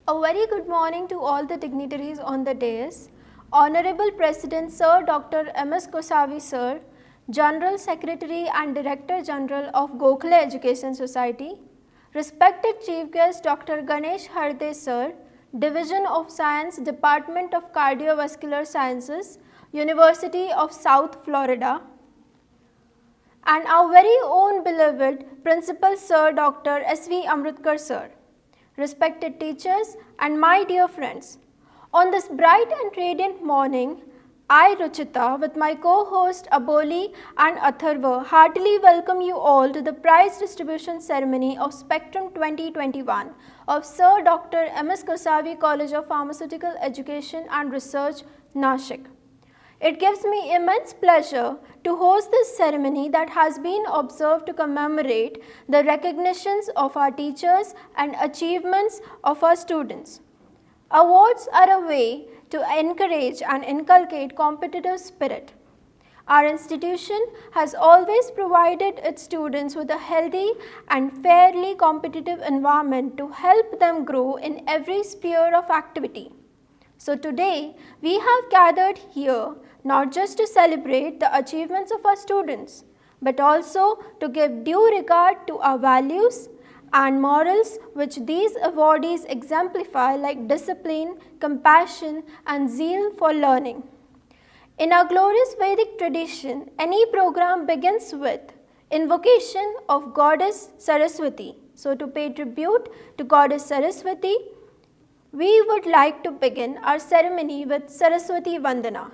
A very good morning to all the dignitaries on the dais. Honorable President Sir Dr. M.S. Kosavi Sir, General Secretary and Director General of Gokhale Education Society, respected Chief Guest Dr. Ganesh Harde Sir, Division of Science, Department of Cardiovascular Sciences, University of South Florida, and our very own beloved Principal Sir Dr. S.V. Amrutkar Sir, respected teachers and my dear friends. On this bright and radiant morning, I, Ruchita, with my co-host Aboli and Atharva, heartily welcome you all to the prize distribution ceremony of Spectrum 2021 of Sir Dr. M.S. Kosavi College of Pharmaceutical Education and Research, Nashik. It gives me immense pleasure to host this ceremony that has been observed to commemorate the recognitions of our teachers and achievements of our students. Awards are a way to encourage and inculcate competitive spirit. Our institution has always provided its students with a healthy and fairly competitive environment to help them grow in every sphere of activity. So today, we have gathered here not just to celebrate the achievements of our students, but also to give due regard to our values and morals which these awardees exemplify, like discipline, compassion and zeal for learning. In our glorious Vedic tradition, any program begins with invocation of Goddess Saraswati. So to pay tribute to Goddess Saraswati, we would like to begin our ceremony with Saraswati Vandana.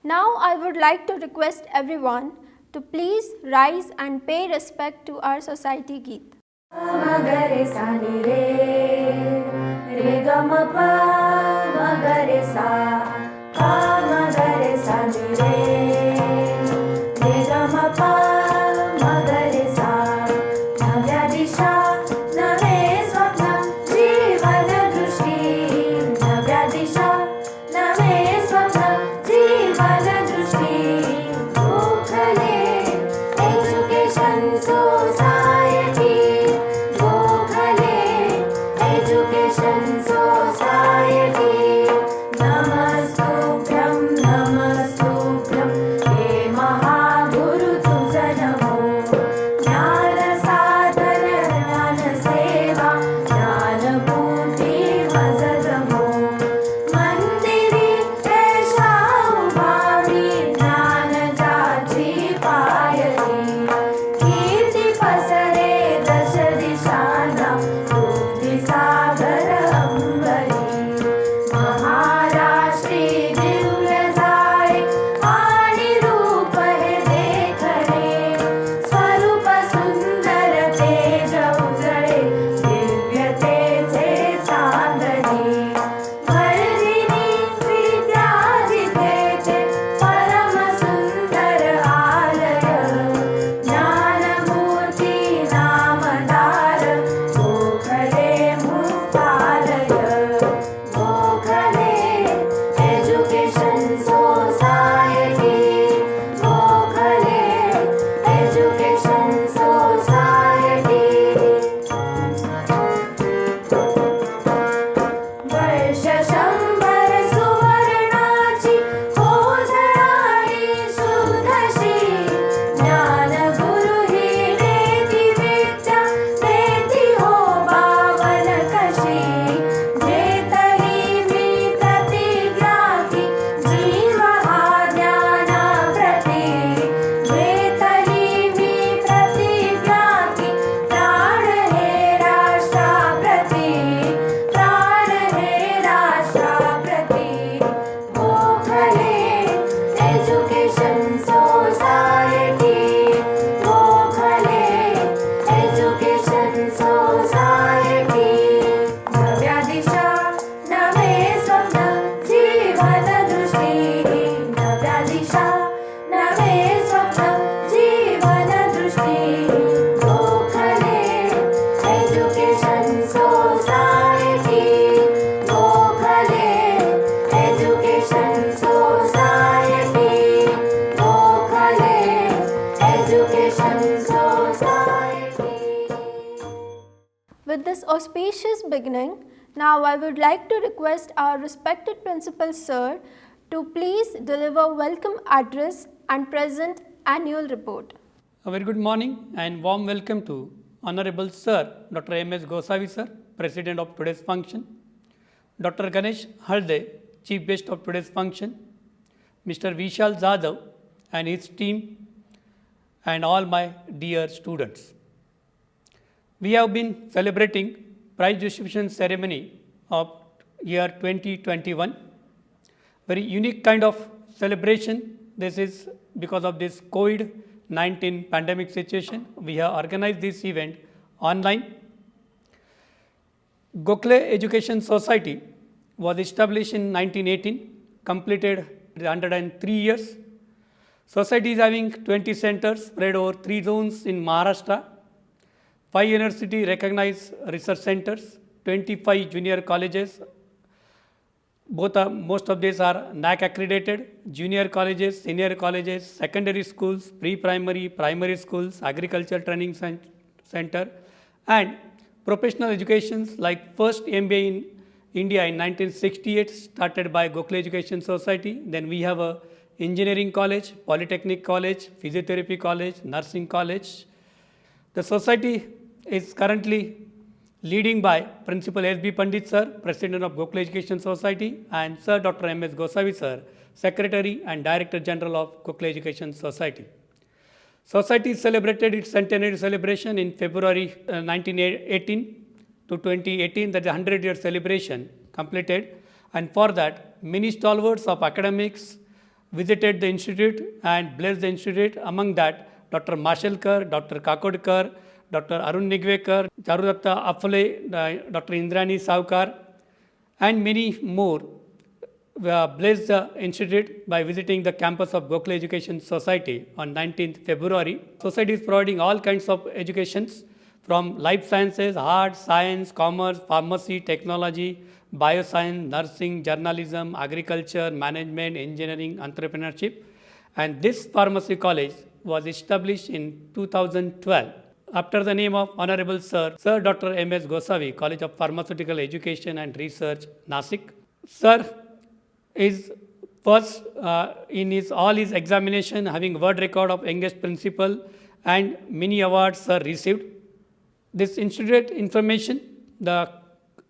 Now I would like to request everyone to please rise and pay respect to our society Geet. Magare sani re, re ga ma pa, magare sa, pa magare sani re, re ga ma pa, magare sa, navya disha, nave swapna, jeevana drushti, navya disha, nave swapna, jeevana drushti, Gokhale Education Society. Education Society, Namaste. With this auspicious beginning, now I would like to request our respected Principal Sir to please deliver welcome address and present annual report. A very good morning and warm welcome to Honorable Sir Dr. M.S. Gosavi Sir, President of today's function, Dr. Ganesh Halde, Chief Guest of today's function, Mr. Vishal Jadhav and his team, and all my dear students. We have been celebrating prize distribution ceremony of year 2021. Very unique kind of celebration. This is because of this COVID-19 pandemic situation. We have organized this event online. Gokhale Education Society was established in 1918, completed 103 years. Society is having 20 centers spread over 3 zones in Maharashtra, 5 university recognized research centers, 25 junior colleges. Most of these are NAC accredited, junior colleges, senior colleges, secondary schools, pre-primary, primary schools, agriculture training center, and professional educations like first MBA in India in 1968 started by Gokhale Education Society. Then we have a engineering college, polytechnic college, physiotherapy college, nursing college. The society is currently leading by Principal S.B. Pandit Sir, President of Gokhale Education Society, and Sir Dr. M.S. Gosavi Sir, Secretary and Director General of Gokhale Education Society. Society celebrated its centenary celebration in February 1918 to 2018, that is 100-year celebration completed, and for that many stalwarts of academics visited the institute and blessed the institute. Among that, Dr. Mashelkar, Dr. Kakodkar, Dr. Arun Nigvekar, Charudatta Afale, Dr. Indrani Saukar, and many more blessed the institute by visiting the campus of Gokhale Education Society on 19th February. Society is providing all kinds of educations from life sciences, arts, science, commerce, pharmacy, technology, bioscience, nursing, journalism, agriculture, management, engineering, entrepreneurship. And this pharmacy college was established in 2012 after the name of Honorable Sir Dr. M.S. Gosavi, College of Pharmaceutical Education and Research, Nasik. Sir is first in all his examination, having world record of youngest principal and many awards Sir received. This institute information, the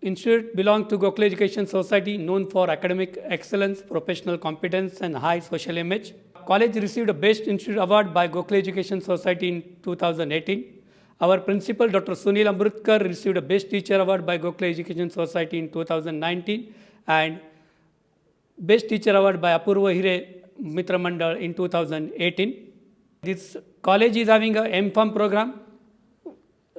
institute belongs to Gokhale Education Society, known for academic excellence, professional competence, and high social image. College received a Best Institute Award by Gokhale Education Society in 2018. Our principal, Dr. Sunil Amrutkar, received a Best Teacher Award by Gokhale Education Society in 2019, and Best Teacher Award by Apurva Hire Mitra Mandal in 2018. This college is having a M.Pharm program,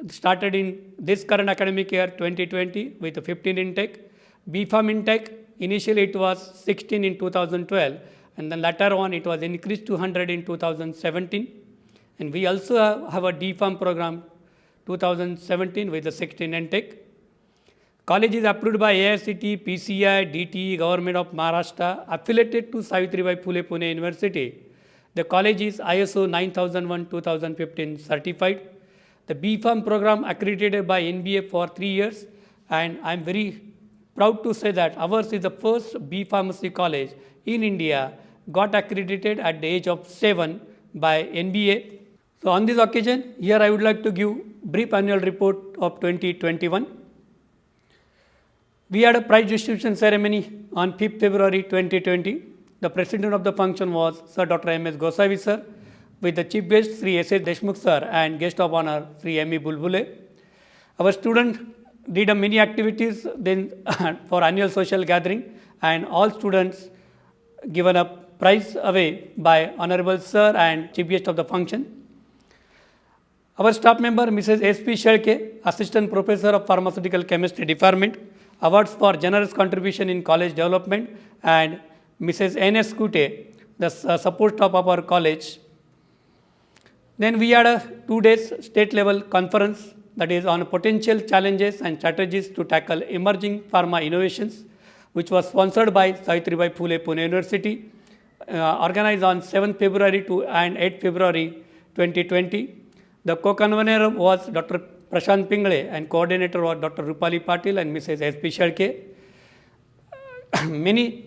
started in this current academic year 2020 with a 15 intake. B.Pharm intake, initially it was 16 in 2012, and then later on it was increased to 100 in 2017. And we also have a D.Pharm program 2017 with a 16 intake. College is approved by AICTE, PCI, DTE, Government of Maharashtra, affiliated to Savitribai Phule Pune University. The college is ISO 9001:2015 certified. The B.Pharm program accredited by NBA for 3 years, and I am very proud to say that ours is the first B.Pharmacy college in India, got accredited at the age of 7 by NBA. So on this occasion, here I would like to give brief annual report of 2021. We had a prize distribution ceremony on 5th February 2020. The president of the function was Sir Dr. M.S. Gosavi Sir, with the chief guest Sri S.S. Deshmukh Sir and guest of honor Sri M.E. Bulbule. Our students did many activities then for annual social gathering, and all students given a prize away by Honorable Sir and chief guest of the function. Our staff member Mrs. S.P. Shalke, Assistant Professor of Pharmaceutical Chemistry Department, awards for generous contribution in college development, and Mrs. N.S. Kute, the support staff of our college. Then we had a 2 days state level conference, that is on potential challenges and strategies to tackle emerging pharma innovations, which was sponsored by Savitribai Phule Pune University, organized on 7th February and 8th February 2020. The co-convener was Dr. Prashant Pingle, and coordinator was Dr. Rupali Patil and Mrs. S.P. Shalke. Many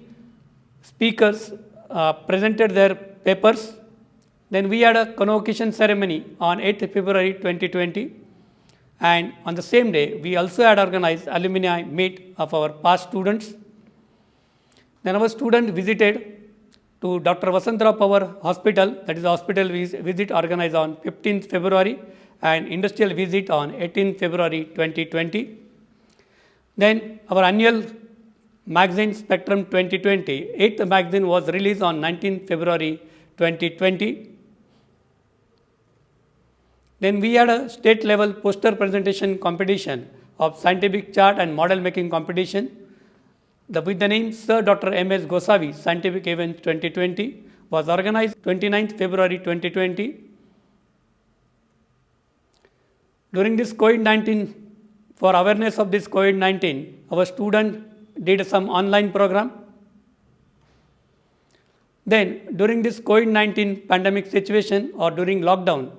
speakers presented their papers. Then we had a convocation ceremony on 8th February 2020. And on the same day, we also had organized alumni meet of our past students. Then our student visited to Dr. Vasantrao Power Hospital, that is the hospital visit organized on 15th February and industrial visit on 18th February 2020. Then our annual magazine Spectrum 2020, 8th magazine was released on 19th February 2020. Then we had a state level poster presentation competition of scientific chart and model making competition. With the name Sir Dr. M.S. Gosavi Scientific Event 2020 was organized 29th February 2020. During this COVID-19, for awareness of this COVID-19, our student did some online program. Then during this COVID-19 pandemic situation or during lockdown,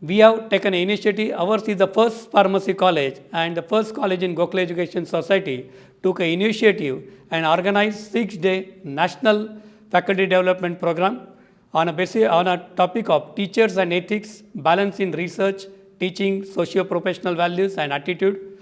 we have taken an initiative. Ours is the first pharmacy college and the first college in Gokhale Education Society took an initiative and organized 6-day national faculty development program on a topic of teachers and ethics, balance in research, teaching, socio-professional values and attitude.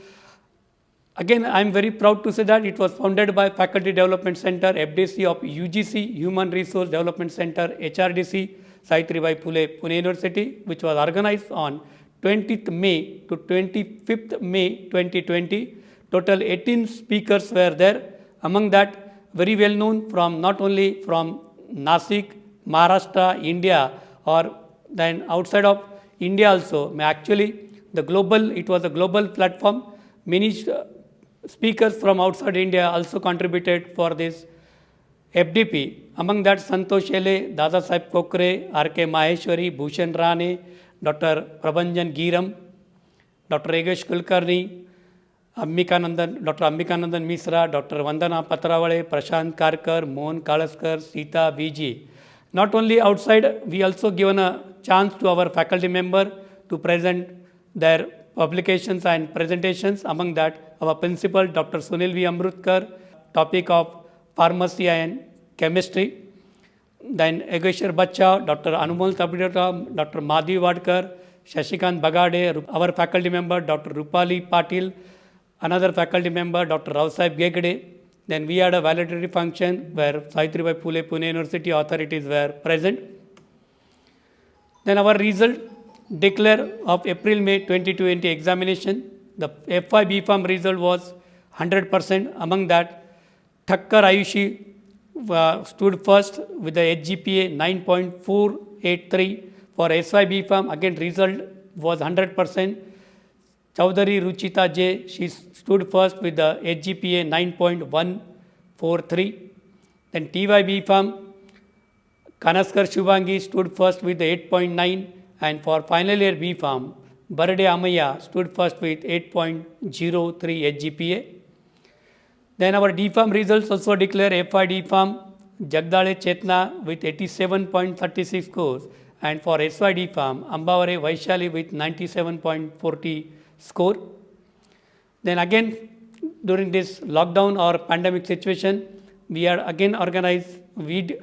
Again, I am very proud to say that it was founded by Faculty Development Center, FDC of UGC, Human Resource Development Center, HRDC, Savitribai Phule, Pune University, which was organized on 20th May to 25th May 2020. Total 18 speakers were there. Among that, very well known from not only from Nasik, Maharashtra, India, or then outside of India also. Actually, it was a global platform. Many speakers from outside India also contributed for this FDP. Among that, Santosh Ele, Dada Sahib Kokre, R.K. Maheshwari, Bhushan Rane, Dr. Prabhanjan Giram, Dr. Egesh Kulkarni, Dr. Ambikanandan Misra, Dr. Vandana Patrawale, Prashant Karkar, Mohan Kalaskar, Sita VG. Not only outside, we also given a chance to our faculty member to present their publications and presentations. Among that, our principal, Dr. Sunil V. Amrutkar, topic of pharmacy and chemistry. Then Egeshwar Bacha, Dr. Anumol Tabidata, Dr. Madhi Wadkar, Shashikant Bagade, our faculty member, Dr. Rupali Patil, another faculty member, Dr. Rao Sahib Gegde. Then we had a valedictory function where Savitribai Phule Pune University authorities were present. Then our result declare of April-May 2020 examination. The FY BPharm result was 100%. Among that, Thakkar Ayushi stood first with the HGPA 9.483. For SY BPharm, again result was 100%. Chaudhary Ruchita J, she stood first with the HGPA 9.143. Then TY BPharm, Kanaskar Shubhangi stood first with the 8.9. And for final year BPharm, Barade Amaya stood first with 8.03 HGPA. Then our DPharm results also declare FY DPharm, Jagdale Chetna with 87.36 scores, and for SY DPharm, Ambavare Vaishali with 97.40 score. Then again, during this lockdown or pandemic situation, we are again organized,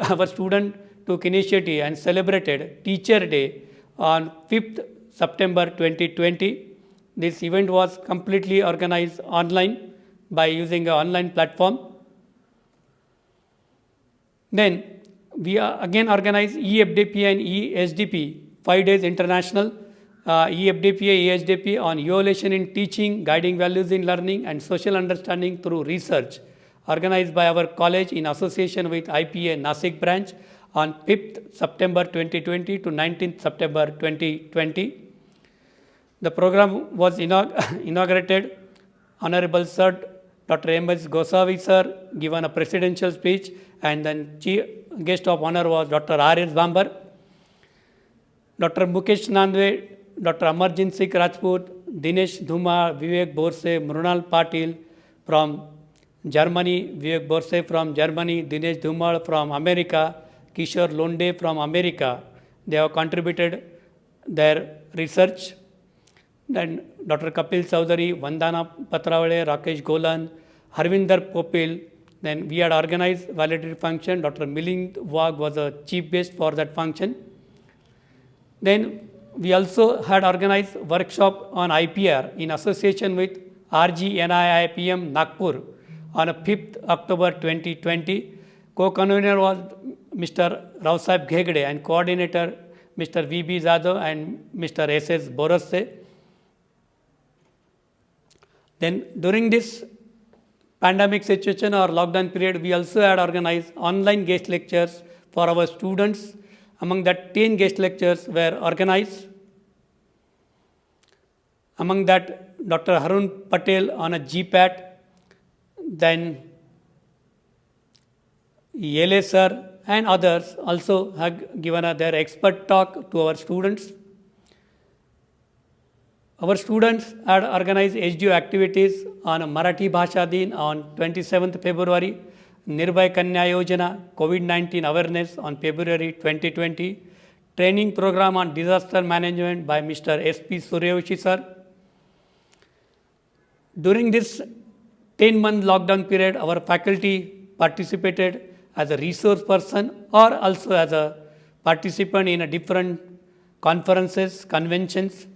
our student took initiative and celebrated Teacher Day on 5th September 2020. This event was completely organized online by using an online platform. Then we again organize EFDP and ESDP, 5 days international, EFDP, ESDP on evaluation in teaching, guiding values in learning and social understanding through research, organized by our college in association with IPA Nasik branch on 5th September 2020 to 19th September 2020. The program was inaugurated. Honorable Sir Dr. M.S. Gosavi sir given a presidential speech, and then chief guest of honor was Dr. R.S. Bambar. Dr. Mukesh Nandwe, Dr. Amarjit Singh Rajput, Dinesh Dhuma, Vivek Borse, Mrunal Patil from Germany, Vivek Borse from Germany, Dinesh Dhumal from America, Kishore Londe from America. They have contributed their research. Then Dr. Kapil Chowdhury, Vandana Patravale, Rakesh Golan, Harvinder Popil. Then we had organized valedictory function. Dr. Milind Wag was a chief guest for that function. Then we also had organized workshop on IPR in association with RGNIIPM Nagpur on 5th October 2020. Co-convener was Mr. Rausaheb Ghegde and coordinator Mr. V.B. Zadav and Mr. S.S. Borasse. Then during this pandemic situation or lockdown period, we also had organized online guest lectures for our students. Among that, 10 guest lectures were organized. Among that, Dr. Harun Patel on a GPAT, then Yele sir and others also have given their expert talk to our students. Our students had organized HDO activities on Marathi Bhasha Din on 27th February, Nirbhay Kanya Yojana, COVID-19 awareness on February 2020, training program on disaster management by Mr. S.P. Suryavanshi sir. During this 10-month lockdown period, our faculty participated as a resource person or also as a participant in a different conferences, conventions.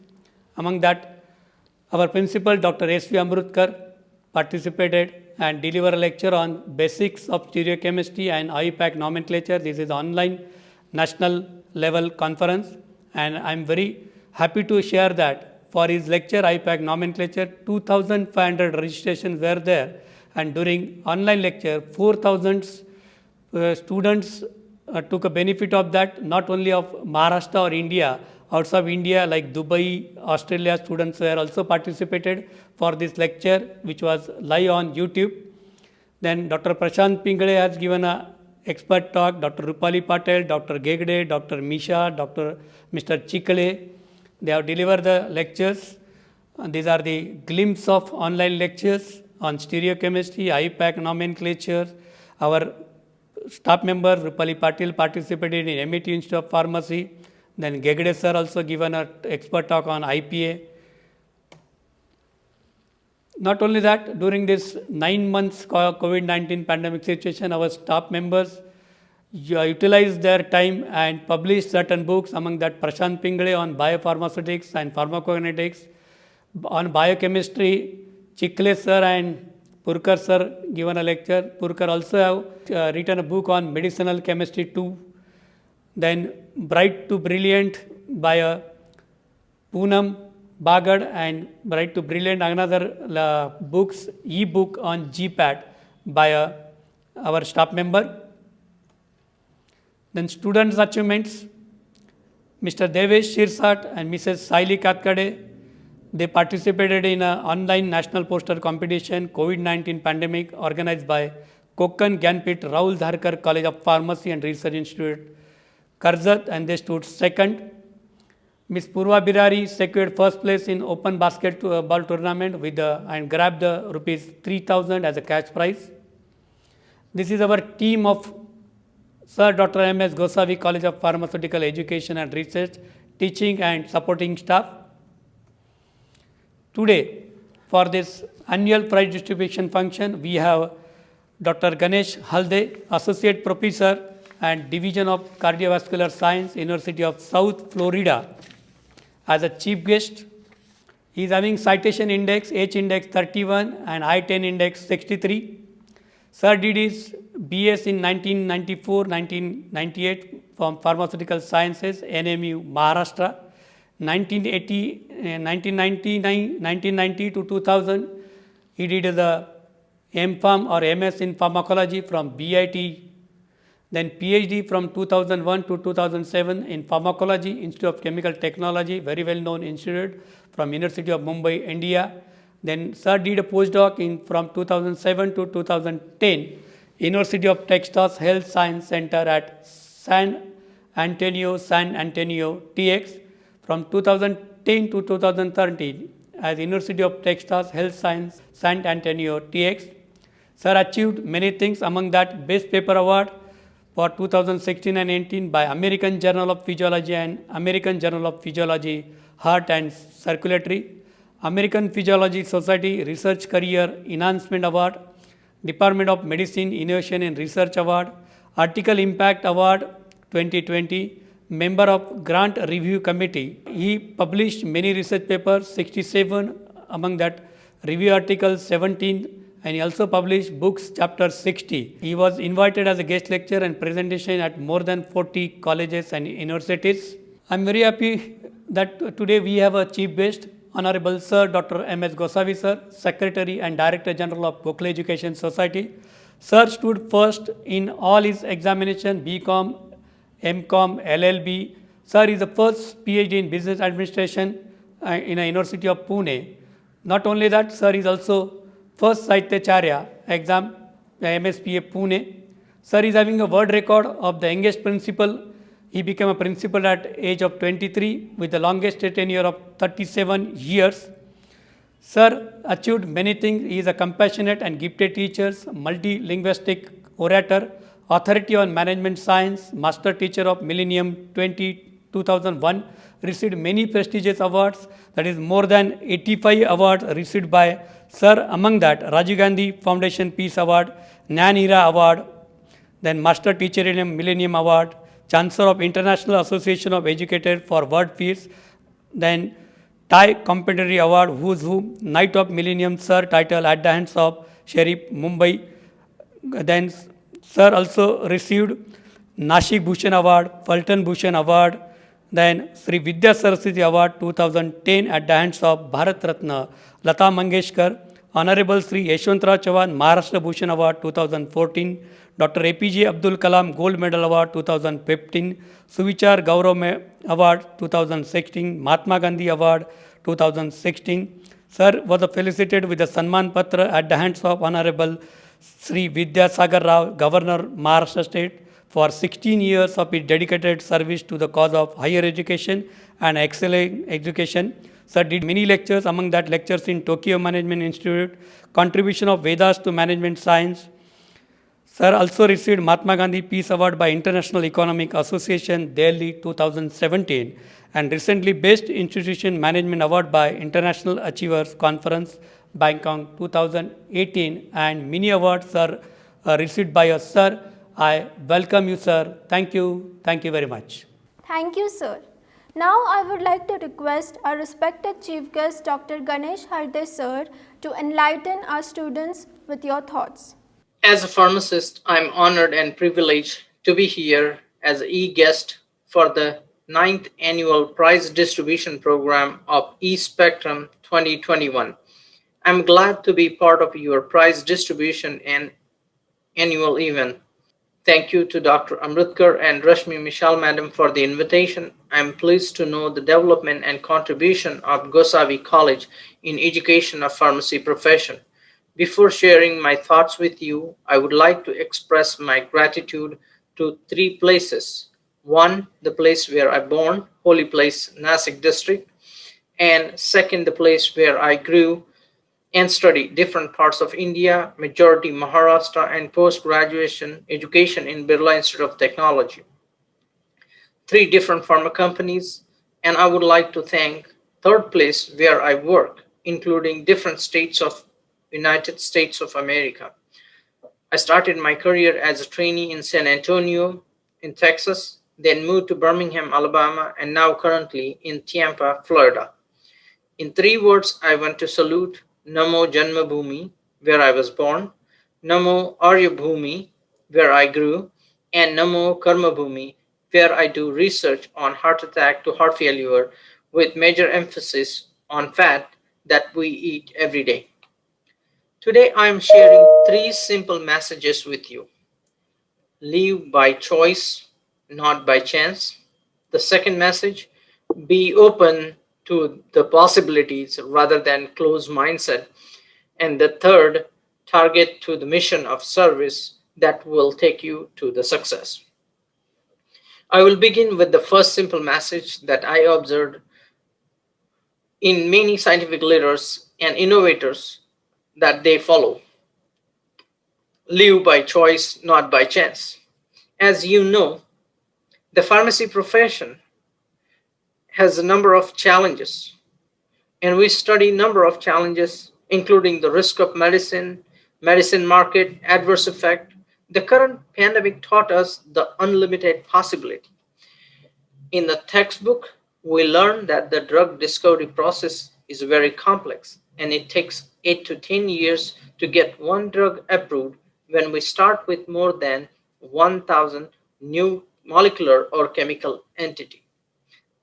Among that, our principal, Dr. S.V. Amrutkar, participated and delivered a lecture on basics of stereochemistry and IUPAC nomenclature. This is online national level conference, and I am very happy to share that for his lecture IUPAC nomenclature, 2,500 registrations were there, and during online lecture, 4,000 students took a benefit of that, not only of Maharashtra or India, outside India like Dubai, Australia, students were also participated for this lecture, which was live on YouTube. Then Dr. Prashant Pingle has given a expert talk, Dr. Rupali Patel, Dr. Ghegde, Dr. Misha, Mr. Chikale. They have delivered the lectures. And these are the glimpse of online lectures on stereochemistry, IUPAC nomenclature. Our staff member Rupali Patil participated in MIT Institute of Pharmacy. Then Ghegde sir also given an expert talk on IPA. Not only that, during this 9 months COVID-19 pandemic situation, our staff members utilized their time and published certain books, among that Prashant Pingle on biopharmaceutics and pharmacokinetics, on biochemistry, Chikle sir and Purkar sir given a lecture. Purkar also have written a book on medicinal chemistry too. Then Bright to Brilliant by Poonam Bagad and Bright to Brilliant, another books, e-book on GPAT by our staff member. Then students' achievements, Mr. Devesh Shirsat and Mrs. Saili Katkade, they participated in an online national poster competition, COVID-19 pandemic, organized by Konkan Gyanpith Rahul Dharkar College of Pharmacy and Research Institute, Karzat, and they stood second. Ms. Purva Birari secured first place in open basketball tournament with and grabbed the rupees 3,000 as a cash prize. This is our team of Sir Dr. M.S. Gosavi College of Pharmaceutical Education and Research, teaching and supporting staff. Today, for this annual prize distribution function, we have Dr. Ganesh Halde, Associate Professor and Division of Cardiovascular Science, University of South Florida, as a chief guest. He is having citation index, H index 31 and I-10 index 63. Sir did his BS in 1994-1998 from Pharmaceutical Sciences, NMU, Maharashtra. 1990 to 2000, he did the M.Pharm or MS in Pharmacology from BIT. Then PhD from 2001 to 2007 in Pharmacology, Institute of Chemical Technology, very well known institute from University of Mumbai, India. Then Sir did a postdoc from 2007 to 2010, University of Texas Health Science Center at San Antonio, TX. From 2010 to 2013 as University of Texas Health Science, San Antonio, TX. Sir achieved many things, among that Best Paper Award for 2016 and 18 by American Journal of Physiology and American Journal of Physiology, Heart and Circulatory. American Physiology Society Research Career Enhancement Award, Department of Medicine Innovation and Research Award, Article Impact Award 2020, member of Grant Review Committee. He published many research papers, 67, among that review articles 17, and he also published books chapter 60. He was invited as a guest lecturer and presentation at more than 40 colleges and universities. I am very happy that today we have a chief guest, Honorable Sir Dr. M.S. Gosavi Sir, Secretary and Director General of Gokhale Education Society. Sir stood first in all his examination, BCom, MCom, LLB. Sir is the first PhD in Business Administration in a University of Pune. Not only that, Sir is also first Sahityacharya exam, MSPA Pune. Sir is having a world record of the youngest principal. He became a principal at age of 23 with the longest tenure of 37 years. Sir achieved many things. He is a compassionate and gifted teacher, multilinguistic orator, authority on management science, master teacher of Millennium 2001, received many prestigious awards, that is more than 85 awards received by Sir. Among that, Rajiv Gandhi Foundation Peace Award, Gnan Hira Award, then Master Teacher in Millennium Award, Chancellor of International Association of Educators for World Peace, then Thai Complementary Award, Who's Who, Knight of Millennium Sir title at the hands of Sheriff Mumbai. Then Sir also received Nashik Bhushan Award, Fulton Bhushan Award, then Sri Vidya Saraswati Award 2010 at the hands of Bharat Ratna Lata Mangeshkar, Honorable Sri Yeshwantrao Chavan Maharashtra Bhushan Award 2014, Dr. APJ Abdul Kalam Gold Medal Award 2015, Suvichar Gaurav Award 2016, Mahatma Gandhi Award 2016. Sir was felicitated with the Sanman Patra at the hands of Honorable Sri Vidya Sagar Rao, Governor Maharashtra State, for 16 years of his dedicated service to the cause of higher education and excellent education. Sir did many lectures, among that lectures in Tokyo Management Institute, contribution of Vedas to management science. Sir also received Mahatma Gandhi Peace Award by International Economic Association, Delhi 2017, and recently Best Institution Management Award by International Achievers Conference, Bangkok 2018, and many awards are received by us. Sir, I welcome you, sir. Thank you. Thank you very much. Thank you, sir. Now I would like to request our respected chief guest Dr. Ganesh Harde sir to enlighten our students with your thoughts. As a pharmacist, I'm honored and privileged to be here as an e-guest for the 9th annual prize distribution program of eSpectrum 2021. I'm glad to be part of your prize distribution and annual event. Thank you to Dr. Amritkar and Rashmi Mishal Madam for the invitation. I am pleased to know the development and contribution of Gosavi College in education of pharmacy profession. Before sharing my thoughts with you, I would like to express my gratitude to 3 places. 1, the place where I born, holy place, Nasik district, and 2nd, the place where I grew and studied different parts of India, majority Maharashtra, and post-graduation education in Birla Institute of Technology. 3 different pharma companies, and I would like to thank 3rd place where I work, including different states of United States of America. I started my career as a trainee in San Antonio in Texas, then moved to Birmingham, Alabama, and now currently in Tampa, Florida. In 3 words, I want to salute Namo Janmabhoomi, where I was born, Namo Aryabhoomi, where I grew, and Namo Karmabhoomi, where I do research on heart attack to heart failure with major emphasis on fat that we eat every day. Today I am sharing 3 simple messages with you. Live by choice, not by chance. The second message, be open to the possibilities rather than closed mindset. And the third, target to the mission of service that will take you to the success. I will begin with the first simple message that I observed in many scientific leaders and innovators that they follow. Live by choice, not by chance. As you know, the pharmacy profession has a number of challenges, and we study number of challenges, including the risk of medicine market, adverse effect. The current pandemic taught us the unlimited possibility. In the textbook, we learn that the drug discovery process is very complex and it takes 8 to 10 years to get one drug approved when we start with more than 1,000 new molecular or chemical entity.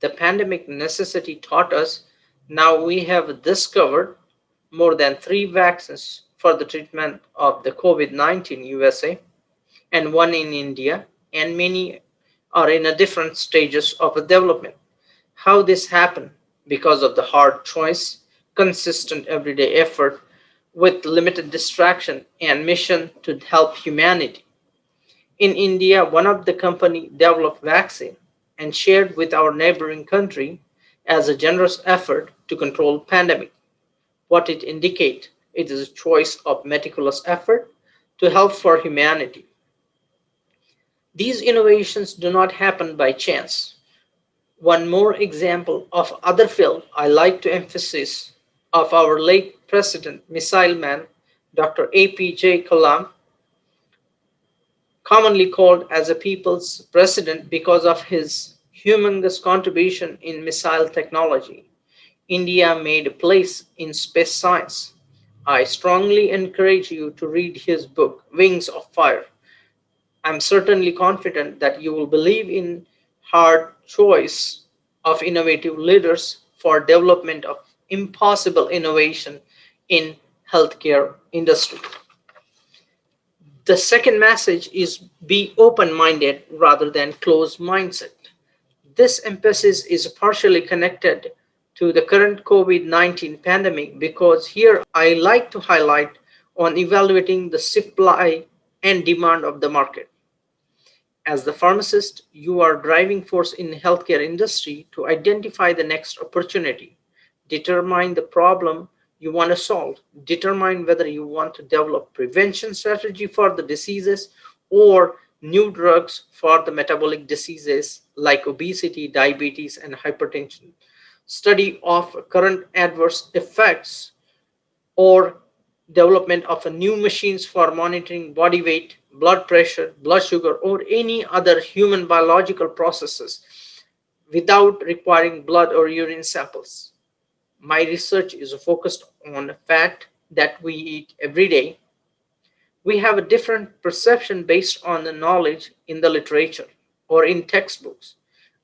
The pandemic necessity taught us now we have discovered more than 3 vaccines for the treatment of the COVID-19 USA and one in India, and many are in a different stages of development. How this happened? Because of the hard choice, consistent everyday effort with limited distraction and mission to help humanity. In India, one of the company developed vaccine and shared with our neighboring country as a generous effort to control pandemic. What it indicate? It is a choice of meticulous effort to help for humanity. These innovations do not happen by chance. One more example of other field I like to emphasize of our late President, Missile Man, Dr. APJ Kalam, commonly called as a people's president because of his humongous contribution in missile technology. India made a place in space science. I strongly encourage you to read his book, Wings of Fire. I'm certainly confident that you will believe in hard choice of innovative leaders for development of impossible innovation in healthcare industry. The second message is be open-minded rather than closed mindset. This emphasis is partially connected to the current COVID-19 pandemic because here I like to highlight on evaluating the supply and demand of the market. As the pharmacist, you are driving force in the healthcare industry to identify the next opportunity, determine the problem you want to solve, determine whether you want to develop prevention strategy for the diseases or new drugs for the metabolic diseases like obesity, diabetes, and hypertension. Study of current adverse effects or development of a new machines for monitoring body weight, blood pressure, blood sugar, or any other human biological processes without requiring blood or urine samples. My research is focused on fat that we eat every day. We have a different perception based on the knowledge in the literature or in textbooks.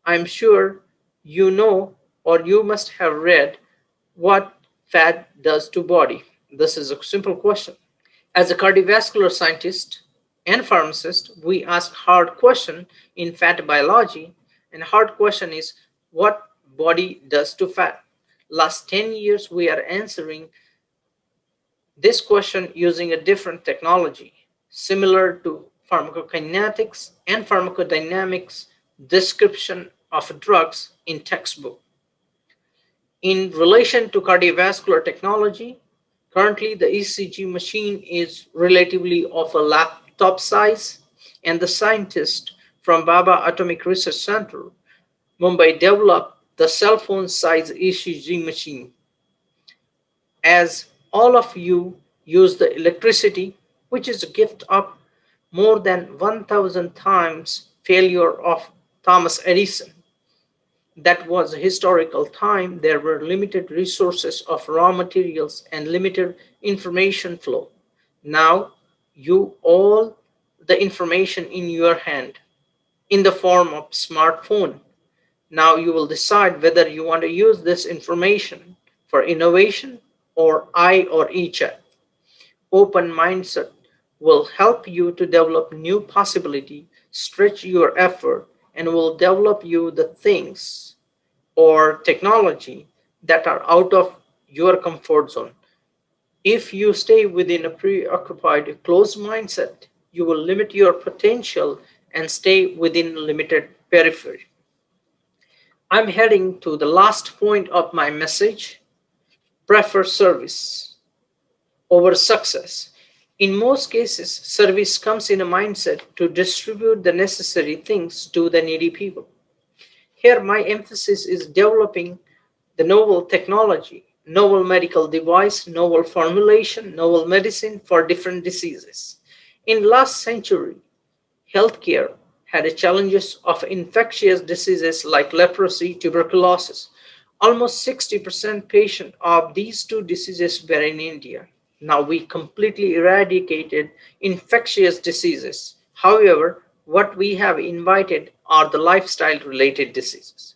I'm sure you know or you must have read what fat does to body. This is a simple question. As a cardiovascular scientist and pharmacist, we ask hard question in fat biology, and hard question is what body does to fat. Last 10 years, we are answering this question using a different technology, similar to pharmacokinetics and pharmacodynamics description of drugs in textbook. In relation to cardiovascular technology, currently the ECG machine is relatively of a laptop size, and the scientists from Baba Atomic Research Center, Mumbai developed the cell phone size ECG machine. As all of you use the electricity, which is a gift of more than 1,000 times failure of Thomas Edison. That was a historical time. There were limited resources of raw materials and limited information flow. Now you all the information in your hand in the form of smartphone. Now you will decide whether you want to use this information for innovation or I or E chat. Open mindset will help you to develop new possibility, stretch your effort, and will develop you the things or technology that are out of your comfort zone. If you stay within a preoccupied, closed mindset, you will limit your potential and stay within limited periphery. I'm heading to the last point of my message. Prefer service over success. In most cases, service comes in a mindset to distribute the necessary things to the needy people. Here, my emphasis is developing the novel technology novel medical device, novel formulation, novel medicine for different diseases. In last century, healthcare had the challenges of infectious diseases like leprosy, tuberculosis. Almost 60% patients of these two diseases were in India. Now we completely eradicated infectious diseases. However, what we have invited are the lifestyle related diseases.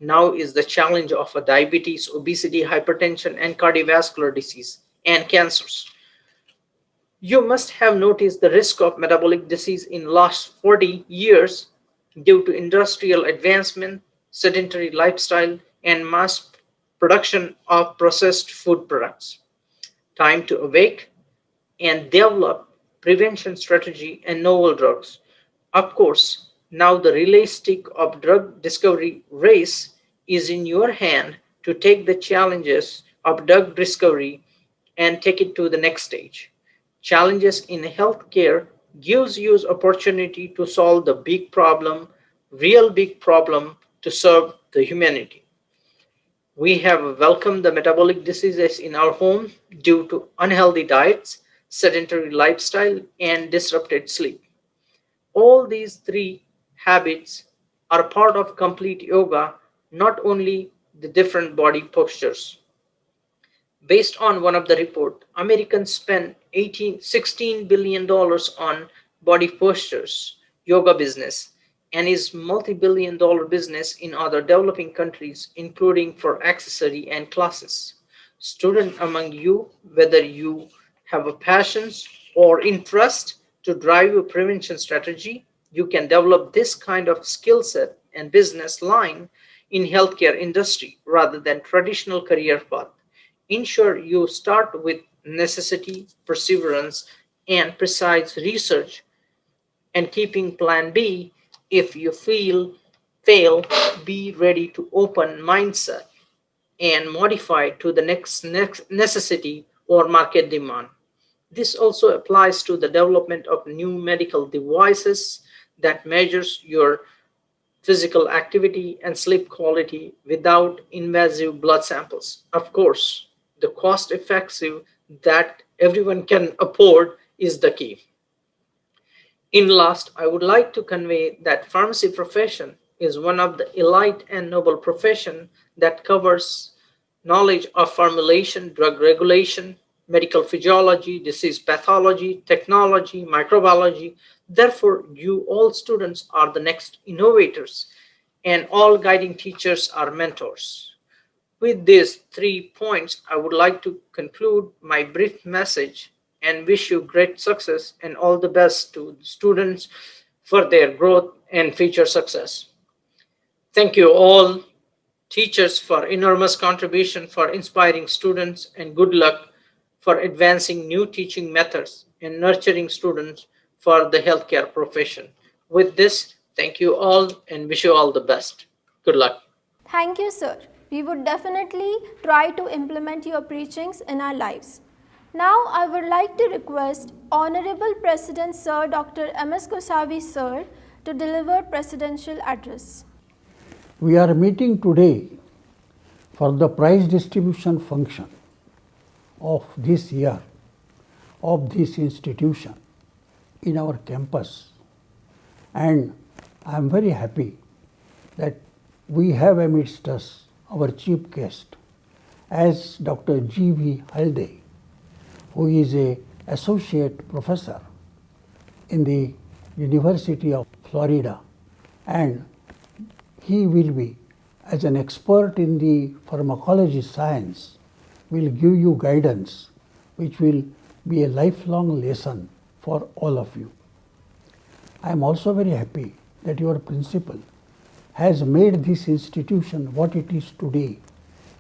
Now is the challenge of a diabetes, obesity, hypertension, and cardiovascular disease and cancers. You must have noticed the risk of metabolic disease in last 40 years due to industrial advancement, sedentary lifestyle, and mass production of processed food products. Time to awake and develop prevention strategy and novel drugs. Of course, now the relay stick of drug discovery race is in your hand to take the challenges of drug discovery and take it to the next stage. Challenges in healthcare gives you opportunity to solve the big problem, real big problem to serve the humanity. We have welcomed the metabolic diseases in our home due to unhealthy diets, sedentary lifestyle, and disrupted sleep. All these three habits are part of complete yoga, not only the different body postures. Based on one of the report, Americans spend $16 billion on body postures, yoga business, and is multi-billion dollar business in other developing countries, including for accessory and classes. Student among you, whether you have a passion or interest to drive a prevention strategy, you can develop this kind of skill set and business line in healthcare industry rather than traditional career path. Ensure you start with necessity, perseverance, and precise research and keeping plan B. If you fail, be ready to open mindset and modify to the next necessity or market demand. This also applies to the development of new medical devices that measures your physical activity and sleep quality without invasive blood samples. Of course, the cost effective that everyone can afford is the key. In last, I would like to convey that pharmacy profession is one of the elite and noble profession that covers knowledge of formulation, drug regulation, medical physiology, disease pathology, technology, microbiology. Therefore, you all students are the next innovators and all guiding teachers are mentors. With these 3 points, I would like to conclude my brief message and wish you great success and all the best to students for their growth and future success. Thank you all teachers for enormous contribution for inspiring students and good luck for advancing new teaching methods and nurturing students for the healthcare profession. With this, thank you all and wish you all the best. Good luck. Thank you, sir. We would definitely try to implement your preachings in our lives. Now, I would like to request Honorable President Sir Dr. M.S. Kosavi Sir to deliver presidential address. We are meeting today for the prize distribution function of this year of this institution in our campus, and I am very happy that we have amidst us our chief guest as Dr. G.V. Halde, who is an associate professor in the University of Florida, and he will be, as an expert in the pharmacology science, will give you guidance which will be a lifelong lesson for all of you. I am also very happy that your principal has made this institution what it is today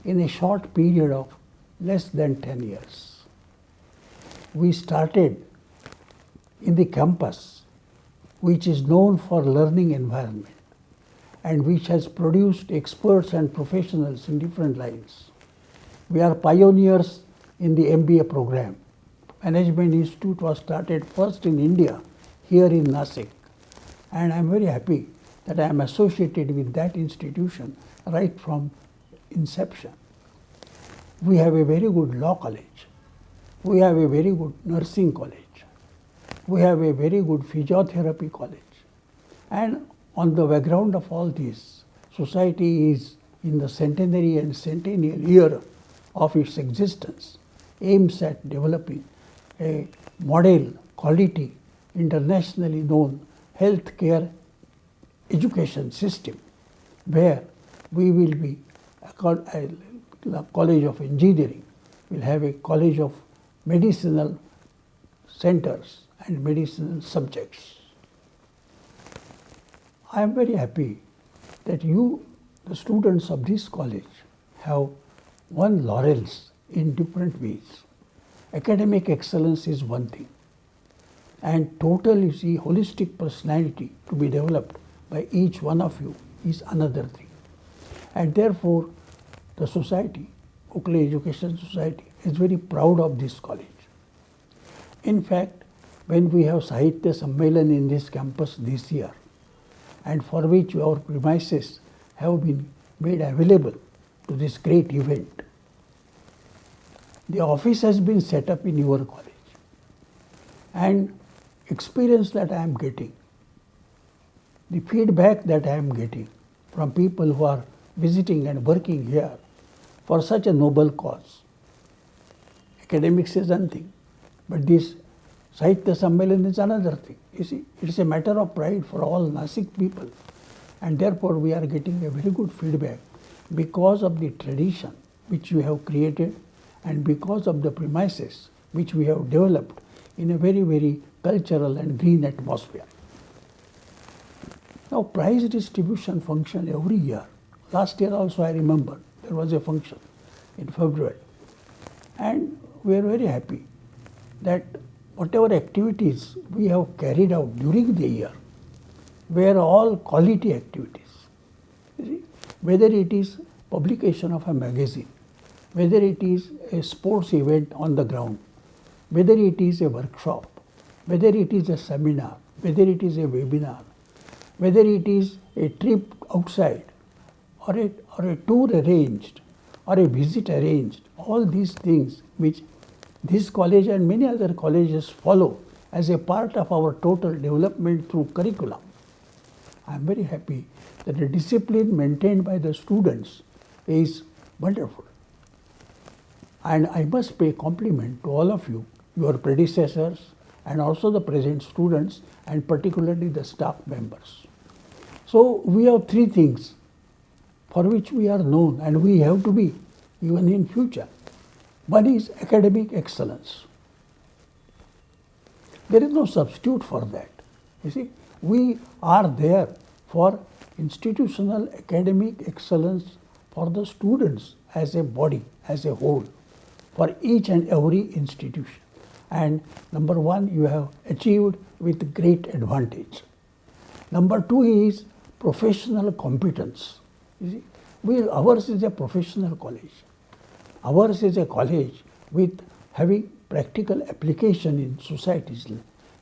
in a short period of less than 10 years. We started in the campus, which is known for learning environment and which has produced experts and professionals in different lines. We are pioneers in the MBA program. Management Institute was started first in India, here in Nashik, and I am very happy that I am associated with that institution right from inception. We have a very good law college. We have a very good nursing college. We have a very good physiotherapy college. And on the background of all this, society is in the centenary and centennial year of its existence, aims at developing a model, quality, internationally known healthcare education system, where we will be a college of engineering, will have a college of medicinal centers and medicinal subjects. I am very happy that you, the students of this college, have won laurels in different ways. Academic excellence is one thing, and total, you see, holistic personality to be developed by each one of you is another thing. And therefore, the society, Gokhale Education Society, is very proud of this college. In fact, when we have Sahitya Sammelan in this campus this year, and for which our premises have been made available to this great event, the office has been set up in your college. And experience that I am getting, the feedback that I am getting from people who are visiting and working here for such a noble cause. Academics is one thing, but this Sahitya Sammelan is another thing. You see, it is a matter of pride for all Nasik people, and therefore we are getting a very good feedback because of the tradition which we have created and because of the premises which we have developed in a very, very cultural and green atmosphere. Now, prize distribution function every year. Last year also I remember there was a function in February, and we are very happy that whatever activities we have carried out during the year were all quality activities. You see, whether it is publication of a magazine, whether it is a sports event on the ground, whether it is a workshop, whether it is a seminar, whether it is a webinar, whether it is a trip outside or a tour arranged or a visit arranged, all these things which this college and many other colleges follow as a part of our total development through curriculum. I am very happy that the discipline maintained by the students is wonderful. And I must pay compliment to all of you, your predecessors, and also the present students, and particularly the staff members. So we have three things for which we are known and we have to be even in future. One is academic excellence. There is no substitute for that. You see, we are there for institutional academic excellence for the students as a body, as a whole, for each and every institution. And number one, you have achieved with great advantage. Number two is professional competence. You see, ours is a professional college. Ours is a college with having practical application in society's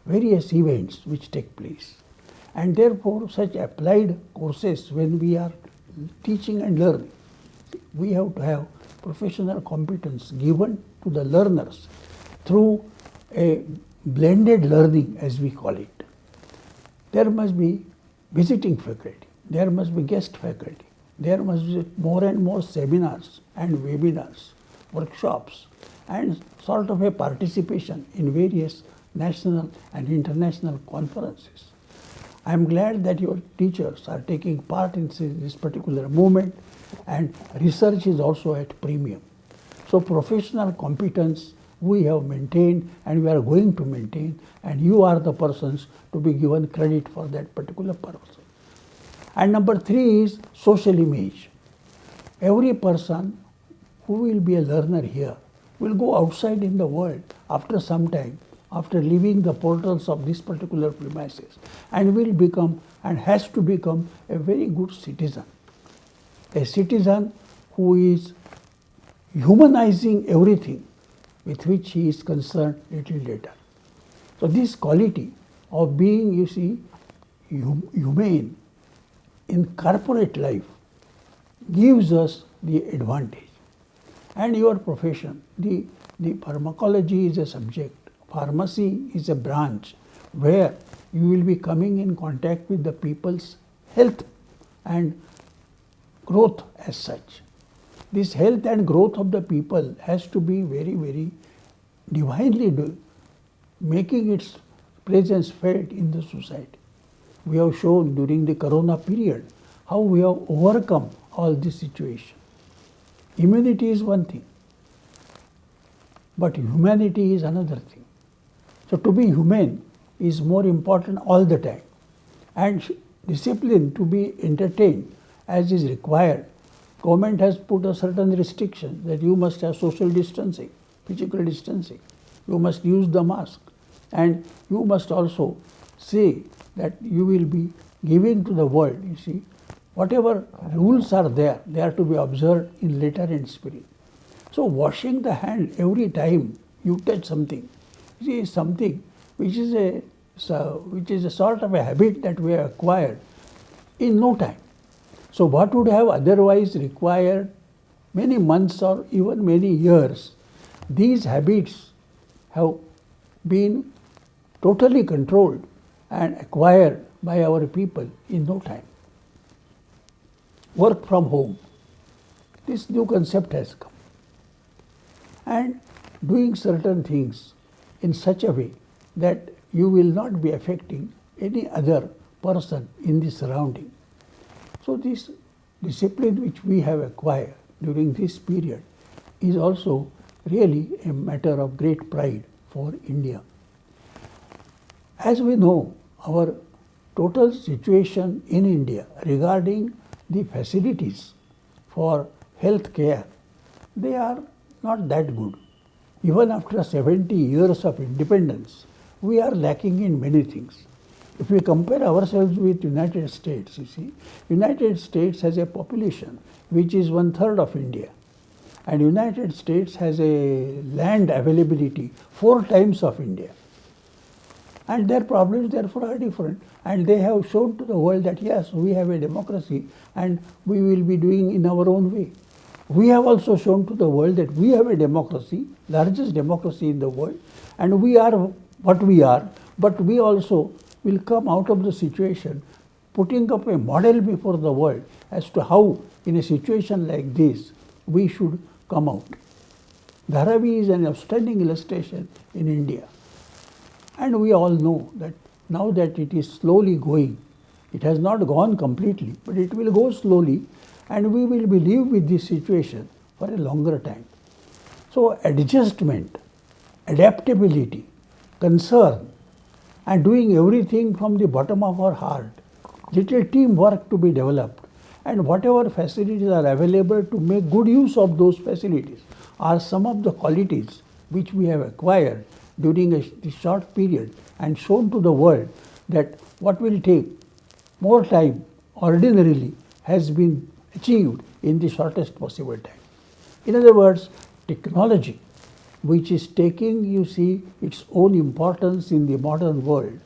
various events which take place. And therefore, such applied courses, when we are teaching and learning, we have to have professional competence given to the learners through a blended learning, as we call it. There must be visiting faculty, there must be guest faculty, there must be more and more seminars and webinars, workshops, and sort of a participation in various national and international conferences. I am glad that your teachers are taking part in this particular movement, and research is also at premium. So professional competence we have maintained and we are going to maintain, and you are the persons to be given credit for that particular purpose. And number three is social image. Every person who will be a learner here will go outside in the world after some time, after leaving the portals of this particular premises, and will become and has to become a very good citizen. A citizen who is humanizing everything with which he is concerned little later. So this quality of being, you see, humane in corporate life gives us the advantage. and your profession. The pharmacology is a subject, pharmacy is a branch where you will be coming in contact with the people's health and growth as such. This health and growth of the people has to be very, very divinely making its presence felt in the society. We have shown during the corona period how we have overcome all this situation. Immunity is one thing, but humanity is another thing. So to be humane is more important all the time, and discipline to be entertained as is required. Government has put a certain restriction that you must have social distancing, physical distancing, you must use the mask, and you must also say that you will be giving to the world, you see, whatever rules are there, they are to be observed in letter and spirit. So washing the hand every time you touch something, you see, is something which is a sort of a habit that we have acquired in no time. So what would have otherwise required many months or even many years, these habits have been totally controlled and acquired by our people in no time. Work from home, this new concept has come, and doing certain things in such a way that you will not be affecting any other person in the surrounding. So this discipline which we have acquired during this period is also really a matter of great pride for India. As we know, our total situation in India regarding the facilities for health care, they are not that good. Even after 70 years of independence, we are lacking in many things. If we compare ourselves with United States, you see, United States has a population which is 1/3 of India, and United States has a land availability 4 times of India. And their problems therefore are different, and they have shown to the world that yes, we have a democracy and we will be doing in our own way. We have also shown to the world that we have a democracy, largest democracy in the world, and we are what we are, but we also will come out of the situation putting up a model before the world as to how in a situation like this we should come out. Dharavi is an outstanding illustration in India. And we all know that now that it is slowly going, it has not gone completely, but it will go slowly, and we will live with this situation for a longer time. So adjustment, adaptability, concern, and doing everything from the bottom of our heart, little teamwork to be developed, and whatever facilities are available to make good use of those facilities are some of the qualities which we have acquired during this short period and shown to the world that what will take more time ordinarily has been achieved in the shortest possible time. In other words, technology, which is taking, you see, its own importance in the modern world,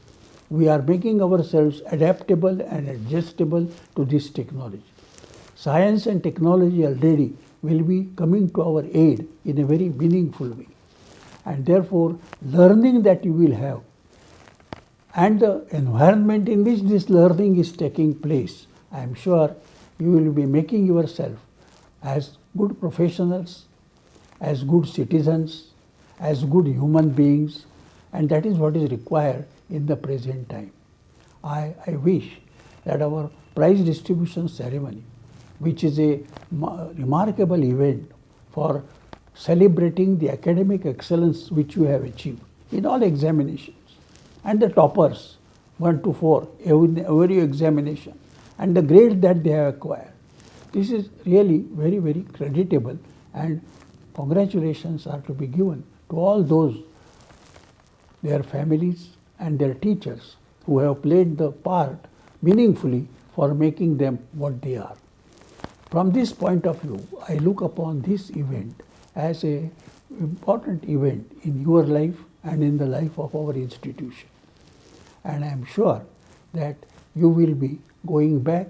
we are making ourselves adaptable and adjustable to this technology. Science and technology already will be coming to our aid in a very meaningful way. And therefore, learning that you will have and the environment in which this learning is taking place, I am sure you will be making yourself as good professionals, as good citizens, as good human beings, and that is what is required in the present time. I wish that our prize distribution ceremony, which is a remarkable event for celebrating the academic excellence which you have achieved in all examinations, and the toppers 1 to 4 every examination, and the grade that they have acquired. This is really very, very creditable, and congratulations are to be given to all those, their families and their teachers who have played the part meaningfully for making them what they are. From this point of view, I look upon this event as an important event in your life and in the life of our institution. And I am sure that you will be going back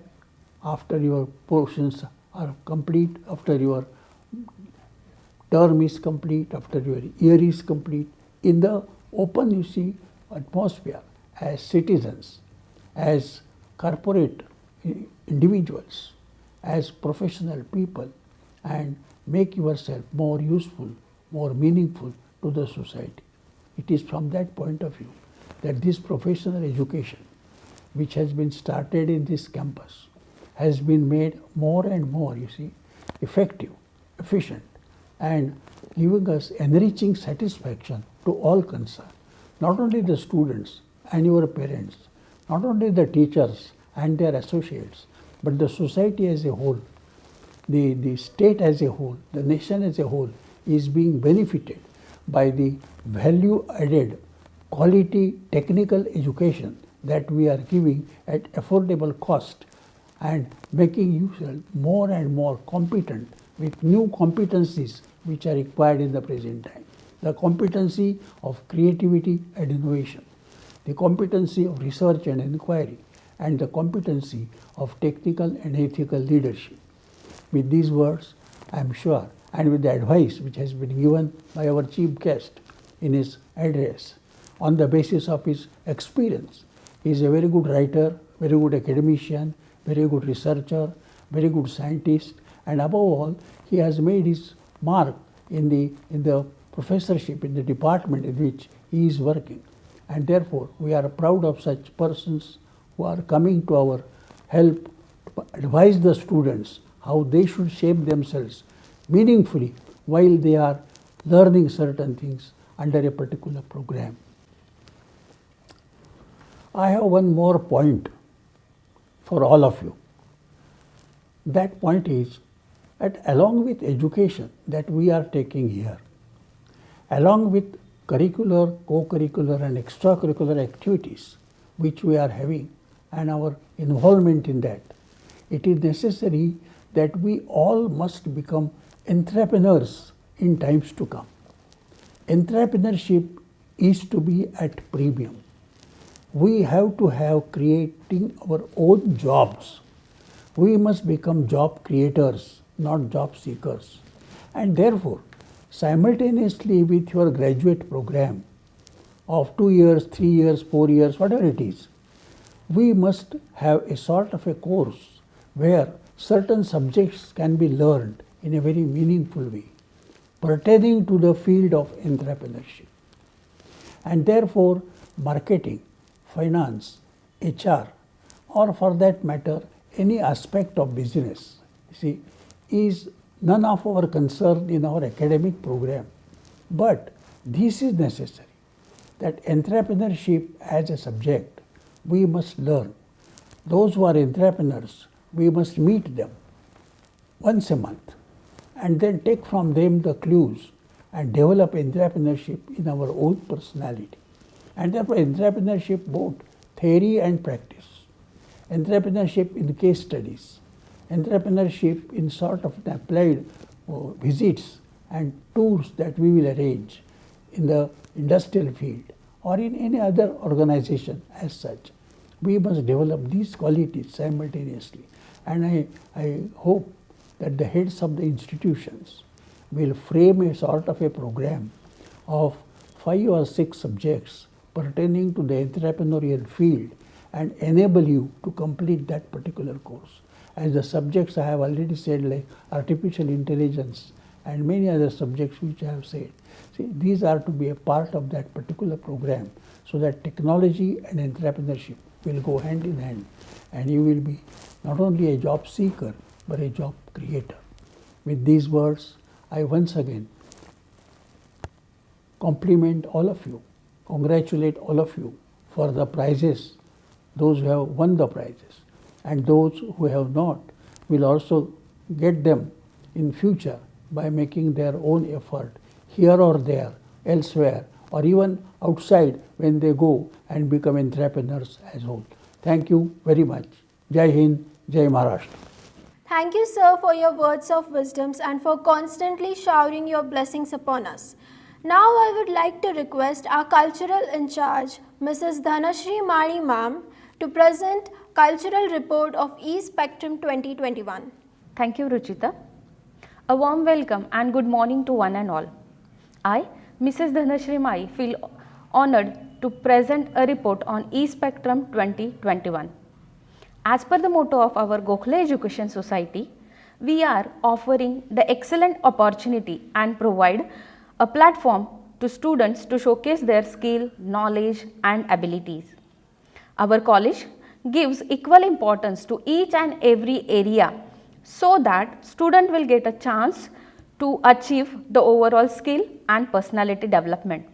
after your portions are complete, after your term is complete, after your year is complete, in the open, you see, atmosphere, as citizens, as corporate individuals, as professional people, and make yourself more useful, more meaningful to the society. It is from that point of view that this professional education, which has been started in this campus, has been made more and more, you see, effective, efficient, and giving us enriching satisfaction to all concerned, not only the students and your parents, not only the teachers and their associates, but the society as a whole, the state as a whole, the nation as a whole is being benefited by the value added quality technical education that we are giving at affordable cost and making you more and more competent with new competencies which are required in the present time. The competency of creativity and innovation, the competency of research and inquiry, and the competency of technical and ethical leadership. With these words, I am sure, and with the advice which has been given by our chief guest in his address, on the basis of his experience, he is a very good writer, very good academician, very good researcher, very good scientist, and above all, he has made his mark in the professorship, in the department in which he is working. And therefore, we are proud of such persons who are coming to our help to advise the students how they should shape themselves meaningfully while they are learning certain things under a particular program. I have one more point for all of you. That point is that along with education that we are taking here, along with curricular, co-curricular and extracurricular activities which we are having and our involvement in that, it is necessary that we all must become entrepreneurs in times to come. Entrepreneurship is to be at premium. We have to have creating our own jobs. We must become job creators, not job seekers. And therefore, simultaneously with your graduate program of 2 years, 3 years, 4 years, whatever it is, we must have a sort of a course where certain subjects can be learned in a very meaningful way pertaining to the field of entrepreneurship. And therefore, marketing, finance, HR, or for that matter, any aspect of business, see, is none of our concern in our academic program. But this is necessary, that entrepreneurship as a subject, we must learn. Those who are entrepreneurs, we must meet them once a month and then take from them the clues and develop entrepreneurship in our own personality. And therefore, entrepreneurship both theory and practice, entrepreneurship in case studies, entrepreneurship in sort of applied visits and tours that we will arrange in the industrial field or in any other organization as such. We must develop these qualities simultaneously. And I hope that the heads of the institutions will frame a sort of a program of 5 or 6 subjects pertaining to the entrepreneurial field and enable you to complete that particular course. As the subjects I have already said, like artificial intelligence and many other subjects which I have said, see, these are to be a part of that particular program so that technology and entrepreneurship will go hand in hand and you will be not only a job seeker but a job creator. With these words, I once again compliment all of you, congratulate all of you for the prizes, those who have won the prizes, and those who have not will also get them in future by making their own effort here or there, elsewhere, or even outside when they go and become entrepreneurs as whole. Thank you very much. Jai Hind, Jai Maharashtra. Thank you, sir, for your words of wisdoms and for constantly showering your blessings upon us. Now I would like to request our cultural in charge, Mrs. Dhanashri Mani ma'am, to present Cultural Report of E-Spectrum 2021. Thank you, Ruchita. A warm welcome and good morning to one and all. I, Mrs. Dhanashri Mai, feel honored to present a report on E-Spectrum 2021. As per the motto of our Gokhale Education Society, we are offering the excellent opportunity and provide a platform to students to showcase their skill, knowledge and abilities. Our college gives equal importance to each and every area so that student will get a chance to achieve the overall skill and personality development.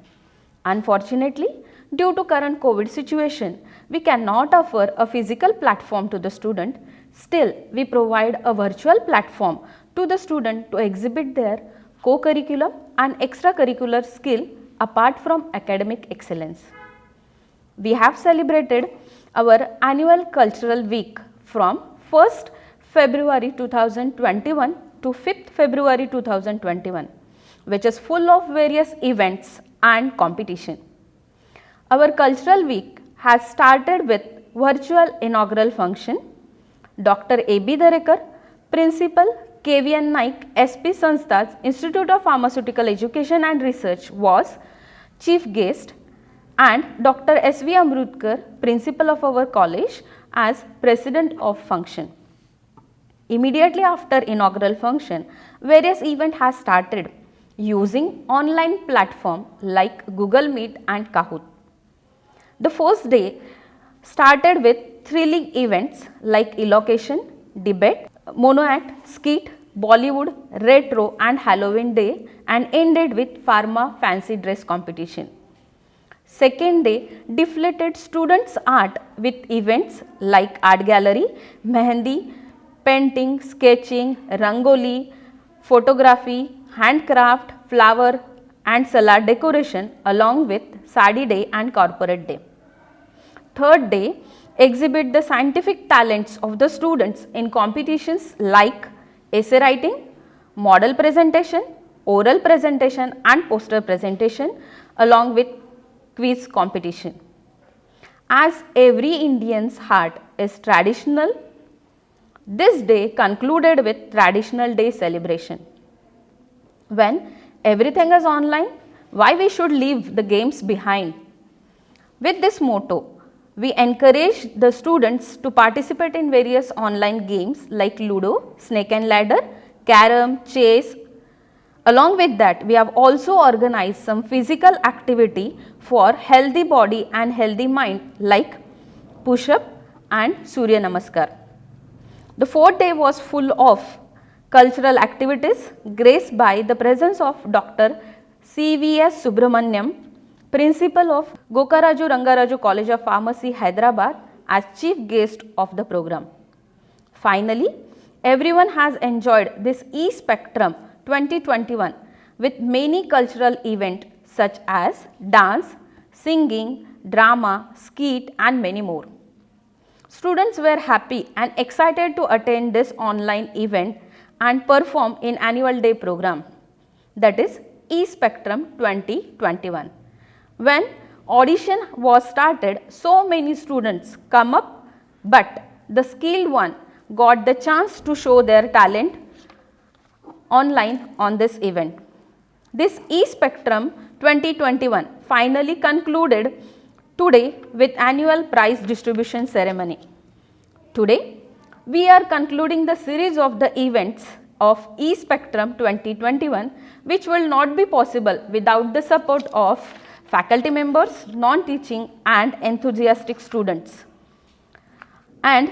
Unfortunately, due to current COVID situation, we cannot offer a physical platform to the student. Still, we provide a virtual platform to the student to exhibit their co-curriculum and extracurricular skill apart from academic excellence. We have celebrated our annual cultural week from 1st February 2021 to 5th February 2021, which is full of various events and competition. Our cultural week has started with virtual inaugural function. Dr. A.B. Darekar, Principal, KVN Naik, SP Sanstha's Institute of Pharmaceutical Education and Research was chief guest, and Dr. S.V. Amrutkar, Principal of our college, as President of function. Immediately after inaugural function, various events has started using online platform like Google Meet and Kahoot. The first day started with thrilling events like elocution, debate, mono act, skit, Bollywood, retro and Halloween day, and ended with pharma fancy dress competition. Second day deflated students' art with events like art gallery, mehendi, painting, sketching, rangoli, photography, handcraft, flower and salad decoration along with sari day and corporate day. Third day exhibit the scientific talents of the students in competitions like essay writing, model presentation, oral presentation and poster presentation along with quiz competition. As every Indian's heart is traditional, this day concluded with traditional day celebration. When everything is online, why we should leave the games behind? With this motto, we encourage the students to participate in various online games like Ludo, Snake and Ladder, Carom, Chess. Along with that, we have also organized some physical activity for healthy body and healthy mind like push-up and Surya Namaskar. The fourth day was full of cultural activities graced by the presence of Dr. C.V.S. Subramaniam, Principal of Gokaraju Rangaraju College of Pharmacy, Hyderabad, as chief guest of the program. Finally, everyone has enjoyed this E-Spectrum 2021 with many cultural events such as dance, singing, drama, skit and many more. Students were happy and excited to attend this online event and perform in annual day program, that is E-Spectrum 2021. When audition was started, so many students come up, but the skilled one got the chance to show their talent online on this event. This E-Spectrum 2021 finally concluded today with annual prize distribution ceremony. Today, we are concluding the series of the events of E-Spectrum 2021, which will not be possible without the support of faculty members, non-teaching and enthusiastic students, and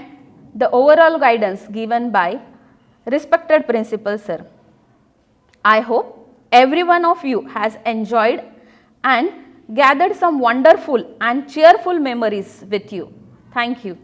the overall guidance given by respected principal sir. I hope every one of you has enjoyed and gathered some wonderful and cheerful memories with you. Thank you.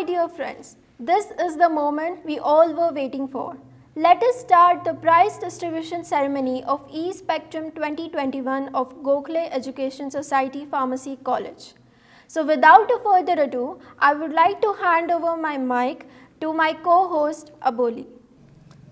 my dear friends, this is the moment we all were waiting for. Let us start the prize distribution ceremony of E-Spectrum 2021 of Gokhale Education Society Pharmacy College. So without a further ado, I would like to hand over my mic to my co-host Aboli.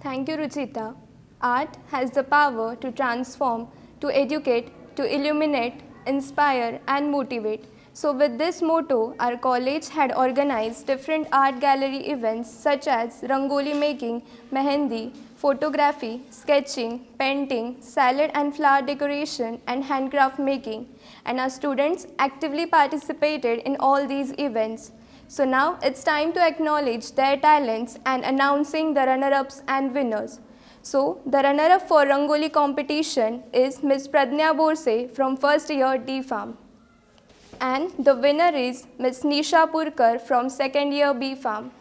Thank you, Ruchita. Art has the power to transform, to educate, to illuminate, inspire, and motivate. So, with this motto, our college had organized different art gallery events such as Rangoli making, mehendi, photography, sketching, painting, salad and flower decoration, and handcraft making. And our students actively participated in all these events. So now it's time to acknowledge their talents and announcing the runner-ups and winners. So the runner-up for Rangoli competition is Ms. Pradnya Borse from first year D Farm. And the winner is Ms. Nisha Purkar from second year B Farm.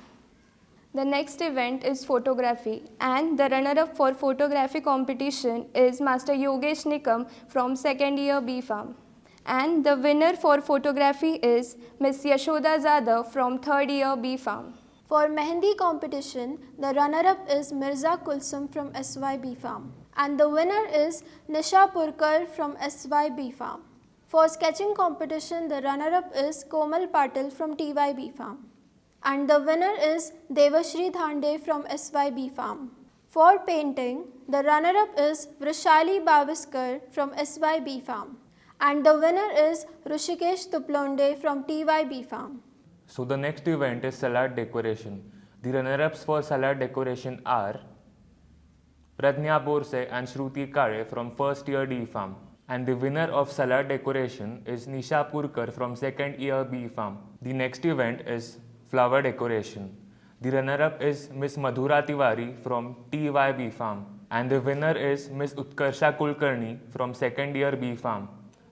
The next event is photography, and the runner-up for photography competition is Master Yogesh Nikam from second year B Farm. And the winner for photography is Ms. Yashoda Zada from third year B Farm. For Mehendi competition, the runner-up is Mirza Kulsum from SYB Farm. And the winner is Nisha Purkar from SYB Farm. For sketching competition, the runner-up is Komal Patil from TYB Farm. And the winner is Devashri Dhande from SYB Farm. For painting, the runner-up is Vrishali Baviskar from SYB Farm. And the winner is Rushikesh Tuplonde from TYB Farm. So the next event is salad decoration. The runner-ups for salad decoration are Pradnya Borse and Shruti Kare from first year D Farm. And the winner of salad decoration is Nisha Purkar from second year B Farm. The next event is flower decoration. The runner-up is Ms. Madhura Tiwari from TYB Farm. And the winner is Ms. Utkarsha Kulkarni from second year B Farm.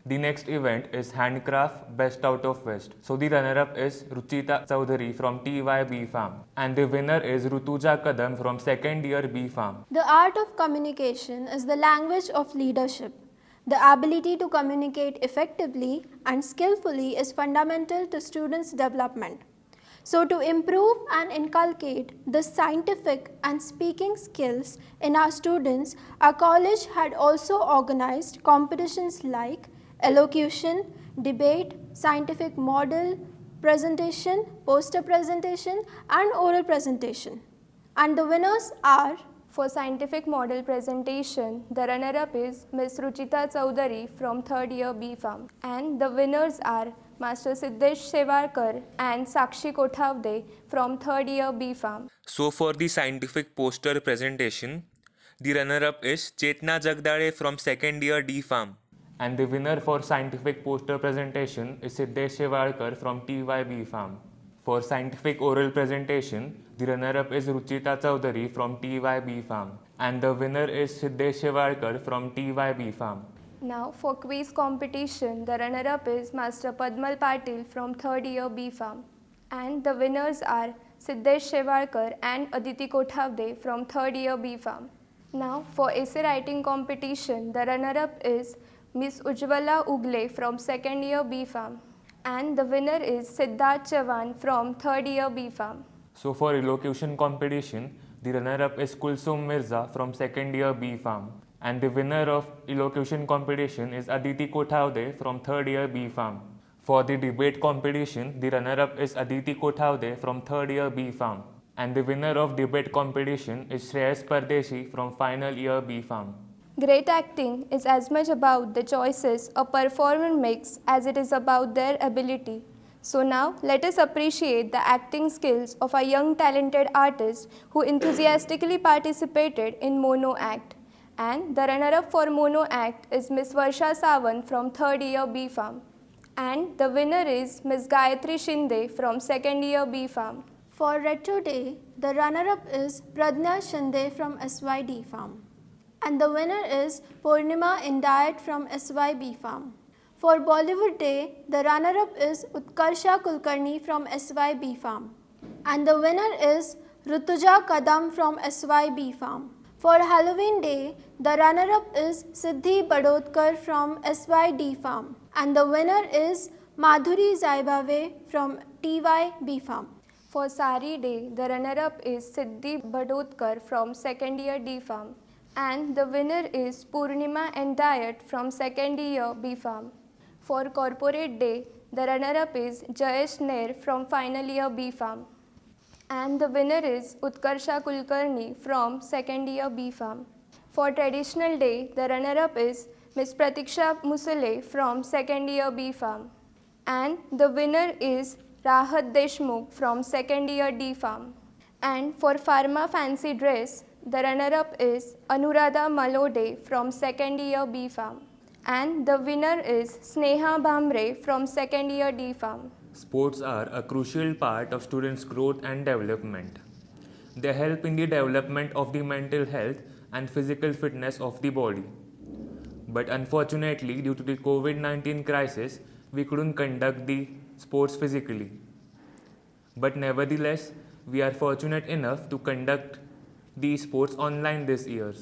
The next event is handcraft best out of west. So the runner-up is Ruchita Chaudhary from TYB Farm. And the winner is Rutuja Kadam from second year B Farm. The art of communication is the language of leadership. The ability to communicate effectively and skillfully is fundamental to students' development. So to improve and inculcate the scientific and speaking skills in our students, our college had also organized competitions like elocution, debate, scientific model presentation, poster presentation, and oral presentation. And the winners are: for scientific model presentation, the runner-up is Ms. Ruchita Chaudhary from third year B Farm. And the winners are Master Siddesh Sevarkar and Sakshi Kothavde from third year B Farm. So for the scientific poster presentation, the runner-up is Chetna Jagdale from second year D Farm. And the winner for scientific poster presentation is Siddesh Shevalkar from TYB Farm. For scientific oral presentation, the runner-up is Ruchita Chaudhary from TYB Farm. And the winner is Siddesh Shevalkar from TYB Farm. Now for quiz competition, the runner-up is Master Padmal Patil from third year B Farm. And the winners are Siddesh Shevalkar and Aditi Kothavde from third year B Farm. Now for essay writing competition, the runner-up is Miss Ujjwala Ugle from second year B Farm. And the winner is Siddharth Chavan from third year B Farm. So for elocution competition, the runner-up is Kulsum Mirza from second year B Farm. And the winner of elocution competition is Aditi Kothavde from third year B Farm. For the debate competition, the runner-up is Aditi Kothavde from third year B Farm. And the winner of debate competition is Shreyas Pardeshi from final year B Farm. Great acting is as much about the choices a performer makes as it is about their ability. So now let us appreciate the acting skills of a young talented artist who enthusiastically participated in Mono Act. And the runner-up for Mono Act is Miss Varsha Sawant from third year B Farm. And the winner is Miss Gayatri Shinde from second year B Farm. For Retro Day, the runner-up is Pradnya Shinde from SYD Farm. And the winner is Purnima Indayat from SYB Farm. For Bollywood Day, the runner-up is Utkarsha Kulkarni from SYB Farm. And the winner is Rutuja Kadam from SYB Farm. For Halloween Day, the runner-up is Siddhi Badodkar from SYD Farm. And the winner is Madhuri Zaibave from TYB Farm. For Sari Day, the runner-up is Siddhi Bhadotkar from second year D Farm, and the winner is Purnima and Dayat from second year B Farm. For Corporate Day, the runner-up is Jayesh Nair from final year B Farm, and the winner is Utkarsha Kulkarni from second year B Farm. For Traditional Day, the runner-up is Ms. Pratiksha Musale from second year B Farm, and the winner is Rahat Deshmukh from second year D Farm. And for Pharma Fancy Dress, the runner-up is Anuradha Malode from second year B Farm, and the winner is Sneha Bhamre from second year D Farm. Sports are a crucial part of students' growth and development. They help in the development of the mental health and physical fitness of the body. But unfortunately, due to the COVID-19 crisis, we couldn't conduct the sports physically. But nevertheless, we are fortunate enough to conduct the sports online this year.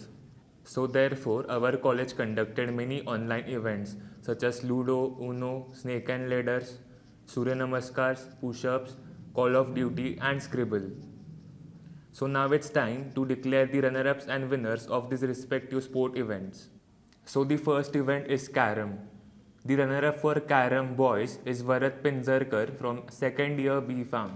So therefore, our college conducted many online events such as Ludo, Uno, Snake and Ladders, Surya Namaskars, Push-ups, Call of Duty and Scribble. So now it's time to declare the runner-ups and winners of these respective sport events. So the first event is Carom. The runner-up for Carom Boys is Varat Pinjarkar from second year B Farm,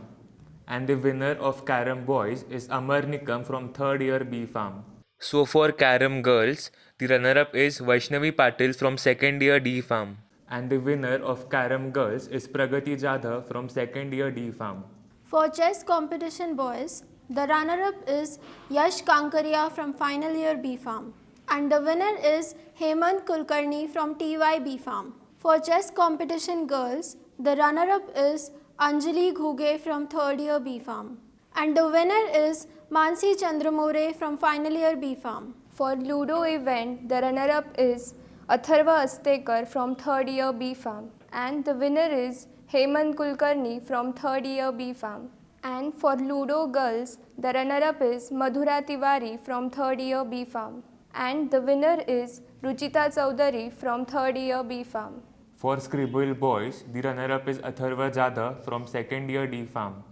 and the winner of Carom Boys is Amar Nikam from third year B Farm. So for Carom Girls, the runner-up is Vaishnavi Patil from second year D Farm. And the winner of Carom Girls is Pragati Jadhav from second year D Farm. For Chess Competition Boys, the runner-up is Yash Kankaria from final year B Farm, and the winner is Hemant Kulkarni from TY B Farm. For Chess Competition Girls, the runner-up is Anjali Ghuge from third year B Farm, and the winner is Mansi Chandramore from final year B Farm. For Ludo event, the runner-up is Atharva Astekar from third year B Farm, and the winner is Hemant Kulkarni from third year B Farm. And for Ludo Girls, the runner-up is Madhura Tiwari from third year B Farm, and the winner is Ruchita Chaudhary from third year B Farm. For Scribble Boys, the runner-up is Atharva Jadhav from second year D Farm,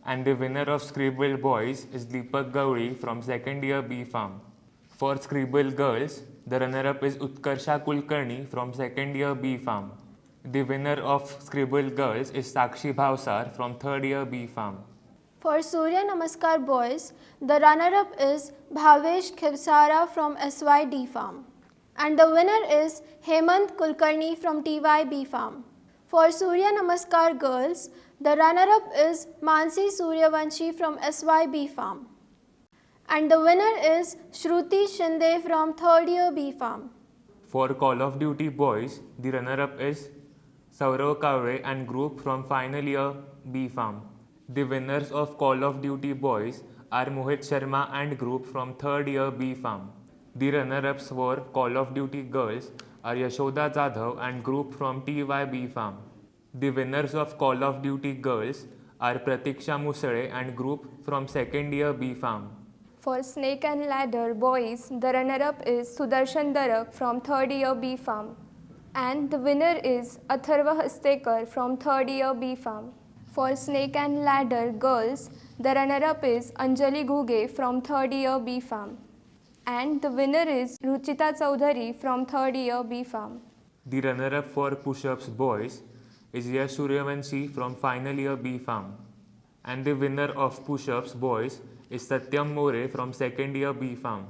and the winner of Scribble Boys is Deepak Gauri from second year B Farm. For Scribble Girls, the runner-up is Utkarsha Kulkarni from second year B Farm. The winner of Scribble Girls is Sakshi Bhavsar from third year B Farm. For Surya Namaskar Boys, the runner-up is Bhavesh Khivsara from SYD Farm, and the winner is Hemant Kulkarni from TYB Farm. For Surya Namaskar Girls, the runner-up is Mansi Suryavanshi from SYB Farm, and the winner is Shruti Shinde from third year B Farm. For Call of Duty Boys, the runner-up is Saurav Kavre and group from final year B Farm. The winners of Call of Duty Boys are Mohit Sharma and group from third year B Farm. The runner-ups for Call of Duty Girls are Yashoda Jadhav and group from TYB Farm. The winners of Call of Duty Girls are Pratiksha Musale and group from second year B Farm. For Snake and Ladder Boys, the runner-up is Sudarshan Darak from third year B Farm, and the winner is Atharva Hastekar from third year B Farm. For Snake and Ladder Girls, the runner-up is Anjali Ghuge from third year B Farm, and the winner is Ruchita Chaudhary from third year B Farm. The runner-up for Push-ups Boys is Yash Suryavanshi from final year B Farm, and the winner of Push-ups Boys is Satyam More from second year B Farm.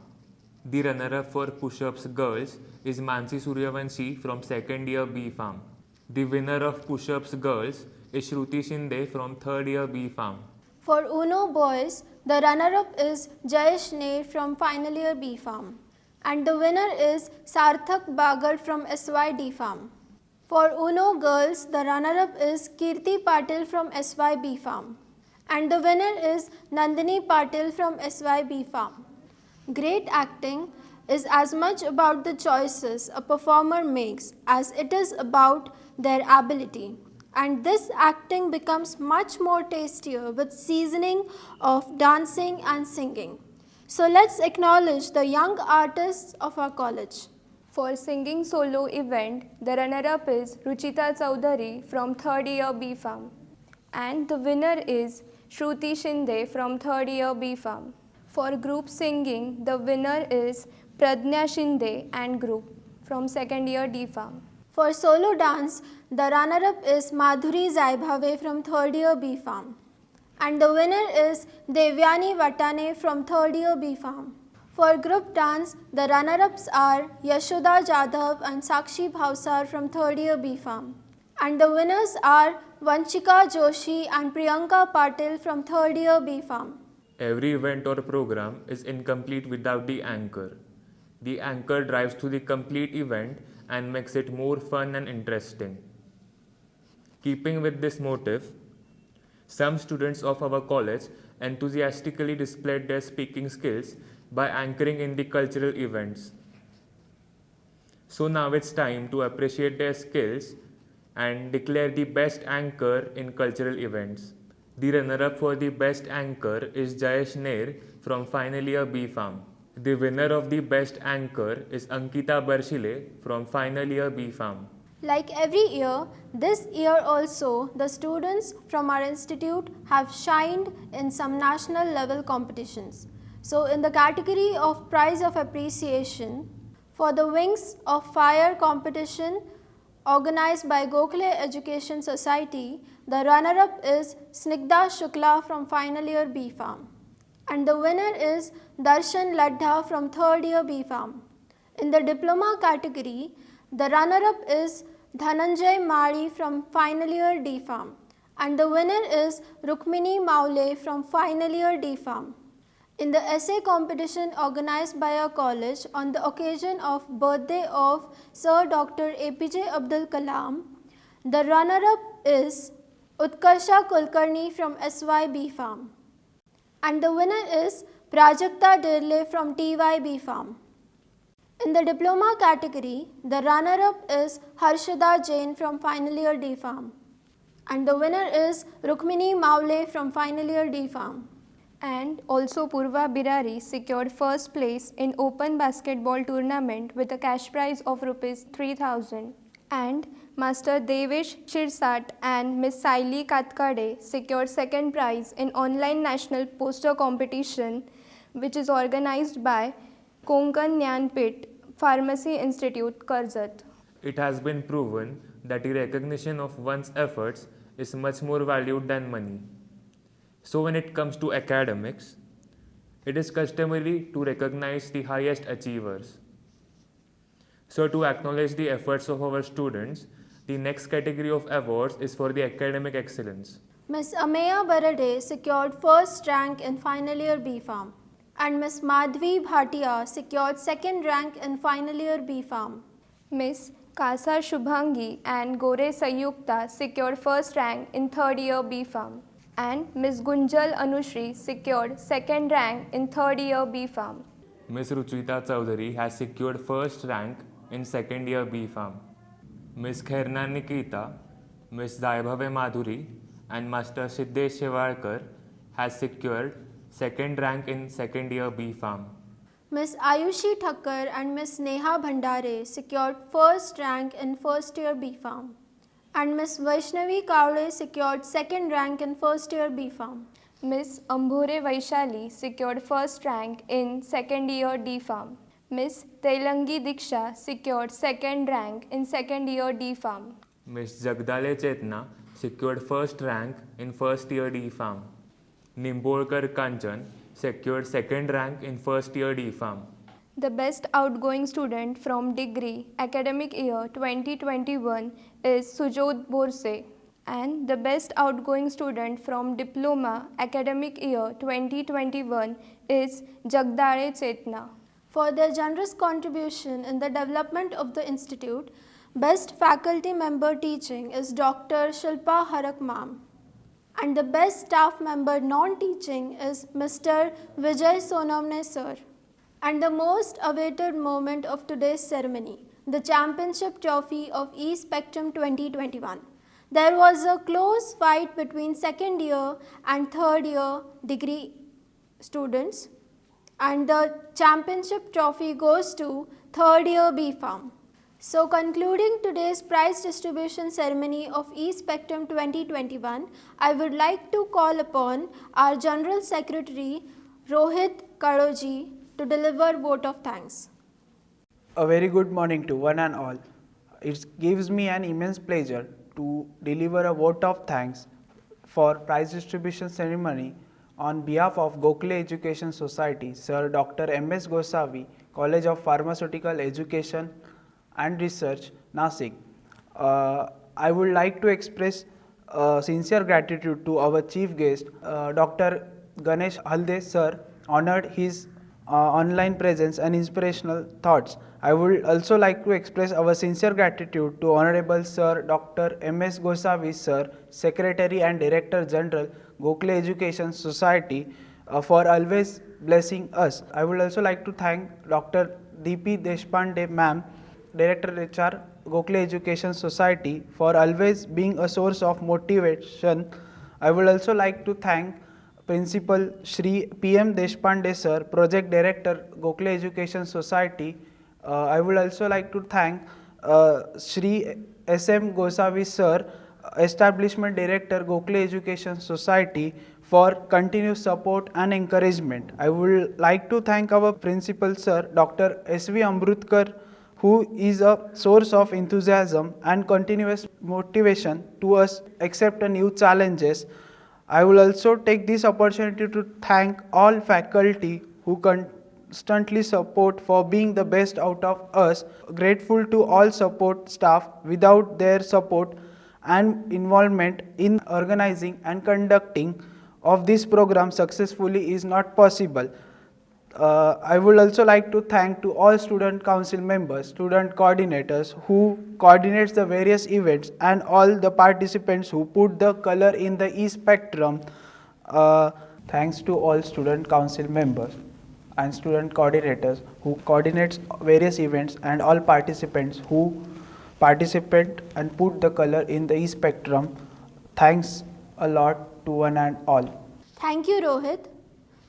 The runner-up for Push-ups Girls is Mansi Suryavanshi from second year B Farm. The winner of Push-ups Girls is Shruti Shinde from third year B Farm. For Uno Boys, the runner-up is Jayesh Nair from final year B Farm, and the winner is Sarthak Bagal from SYD Farm. For Uno Girls, the runner-up is Kirti Patil from SYB Farm, and the winner is Nandini Patil from SYB Farm. Great acting is as much about the choices a performer makes as it is about their ability, and this acting becomes much more tastier with seasoning of dancing and singing. So let's acknowledge the young artists of our college. For Singing Solo event, the runner-up is Ruchita Chaudhary from third year B Farm, and the winner is Shruti Shinde from 3rd year B Farm. For group singing, the winner is Pradnya Shinde and group from 2nd year D Farm. For solo dance, the runner-up is Madhuri Zaibhave from 3rd year B Farm. And the winner is Devyani Vatane from 3rd year B Farm. For group dance, the runner-ups are Yashoda Jadhav and Sakshi Bhavsar from 3rd year B Farm. And the winners are Vanchika Joshi and Priyanka Patil from 3rd year B Farm. Every event or program is incomplete without the anchor. The anchor drives through the complete event and makes it more fun and interesting. Keeping with this motive, some students of our college enthusiastically displayed their speaking skills by anchoring in the cultural events. So now it's time to appreciate their skills and declare the best anchor in cultural events. The runner-up for the best anchor is Jayesh Nair from final year B Farm. The winner of the best anchor is Ankita Barshile from final year B Farm. Like every year, this year also, the students from our institute have shined in some national level competitions. So in the category of Prize of Appreciation, for the Wings of Fire competition organized by Gokhale Education Society, the runner-up is Snigdha Shukla from final year B Farm. And the winner is Darshan Ladha from 3rd year B Farm. In the diploma category, the runner-up is Dhananjay Mari from final year D Farm. And the winner is Rukmini Maule from final year D Farm. In the essay competition organized by our college on the occasion of birthday of Sir Dr. APJ Abdul Kalam, the runner-up is Utkarsha Kulkarni from SYB Farm. And the winner is Prajakta Dirle from TYB Farm. In the diploma category, the runner-up is Harshada Jain from final year D Farm. And the winner is Rukmini Maule from final year D Farm. And also Purva Birari secured first place in open basketball tournament with a cash prize of Rs 3000. And Master Devesh Shirsat and Miss Saili Katkade secured second prize in online national poster competition, which is organized by Konkan Jnanpit Pharmacy Institute, Karzat. It has been proven that the recognition of one's efforts is much more valued than money. So when it comes to academics, it is customary to recognize the highest achievers. So to acknowledge the efforts of our students, the next category of awards is for the academic excellence. Miss Ameya Barade secured first rank in final year B Farm. And Miss Madhvi Bhatia secured second rank in final year B Farm. Miss Kasa Shubhangi and Gore Sayukta secured first rank in 3rd year B Farm. And Miss Gunjal Anushri secured second rank in 3rd year B Farm. Miss Ruchita Chaudhary has secured first rank in 2nd year B Farm. Miss Khairna Nikita, Miss Zaibhave Madhuri and Master Siddesh Shewalkar has secured second rank in 2nd year B Farm. Miss Ayushi Thakkar and Miss Neha Bhandare secured first rank in first year B Farm. And Miss Vaishnavi Kaule secured second rank in first year B Farm. Miss Ambhore Vaishali secured first rank in 2nd year D Farm. Miss Tailangi Diksha secured second rank in 2nd year D Farm. Miss Jagdale Chetna secured first rank in first year D Farm. Nimbolkar Kanchan secured second rank in first year D Farm. The best outgoing student from degree academic year 2021 is Sujot Borse, and the best outgoing student from diploma academic year 2021 is Jagdale Chetna. For their generous contribution in the development of the institute, best faculty member teaching is Dr. Shilpa Harak Ma'am. And the best staff member non-teaching is Mr. Vijay Sonamne Sir. And the most awaited moment of today's ceremony, the championship trophy of E-Spectrum 2021. There was a close fight between second year and third year degree students, and the championship trophy goes to third year B Farm. So concluding today's prize distribution ceremony of E-Spectrum 2021, I would like to call upon our General Secretary Rohit Kadoji to deliver vote of thanks. A very good morning to one and all. It gives me an immense pleasure to deliver a vote of thanks for prize distribution ceremony on behalf of Gokhale Education Society, Sir Dr. M.S. Gosavi, College of Pharmaceutical Education and Research, Nasik. I would like to express sincere gratitude to our chief guest, Dr. Ganesh Halde sir, honored his online presence and inspirational thoughts. I would also like to express our sincere gratitude to Honorable Sir Dr. M.S. Gosavi sir, Secretary and Director General, Gokhale Education Society, for always blessing us. I would also like to thank Dr. D.P. Deshpande ma'am, Director HR, Gokhale Education Society, for always being a source of motivation. I would also like to thank Principal Shri P.M. Deshpande sir, Project Director, Gokhale Education Society. I would also like to thank Shri S.M. Gosavi sir, Establishment Director, Gokhale Education Society, for continuous support and encouragement. I would like to thank our Principal sir, Dr. S.V. Amrutkar, who is a source of enthusiasm and continuous motivation to us accept new challenges. I will also take this opportunity to thank all faculty who constantly support for being the best out of us. Grateful to all support staff. Without their support and involvement in organizing and conducting of this program successfully is not possible. I would also like to thank to all student council members, student coordinators who coordinates the various events, and all the participants who put the color in the E-Spectrum. Thanks to all student council members and student coordinators who coordinates various events, and all participants who participate and put the color in the E-Spectrum. Thanks a lot to one and all. Thank you, Rohit.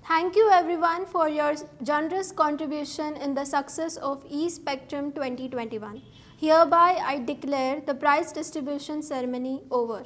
Thank you everyone for your generous contribution in the success of E-Spectrum 2021. Hereby I declare the prize distribution ceremony over.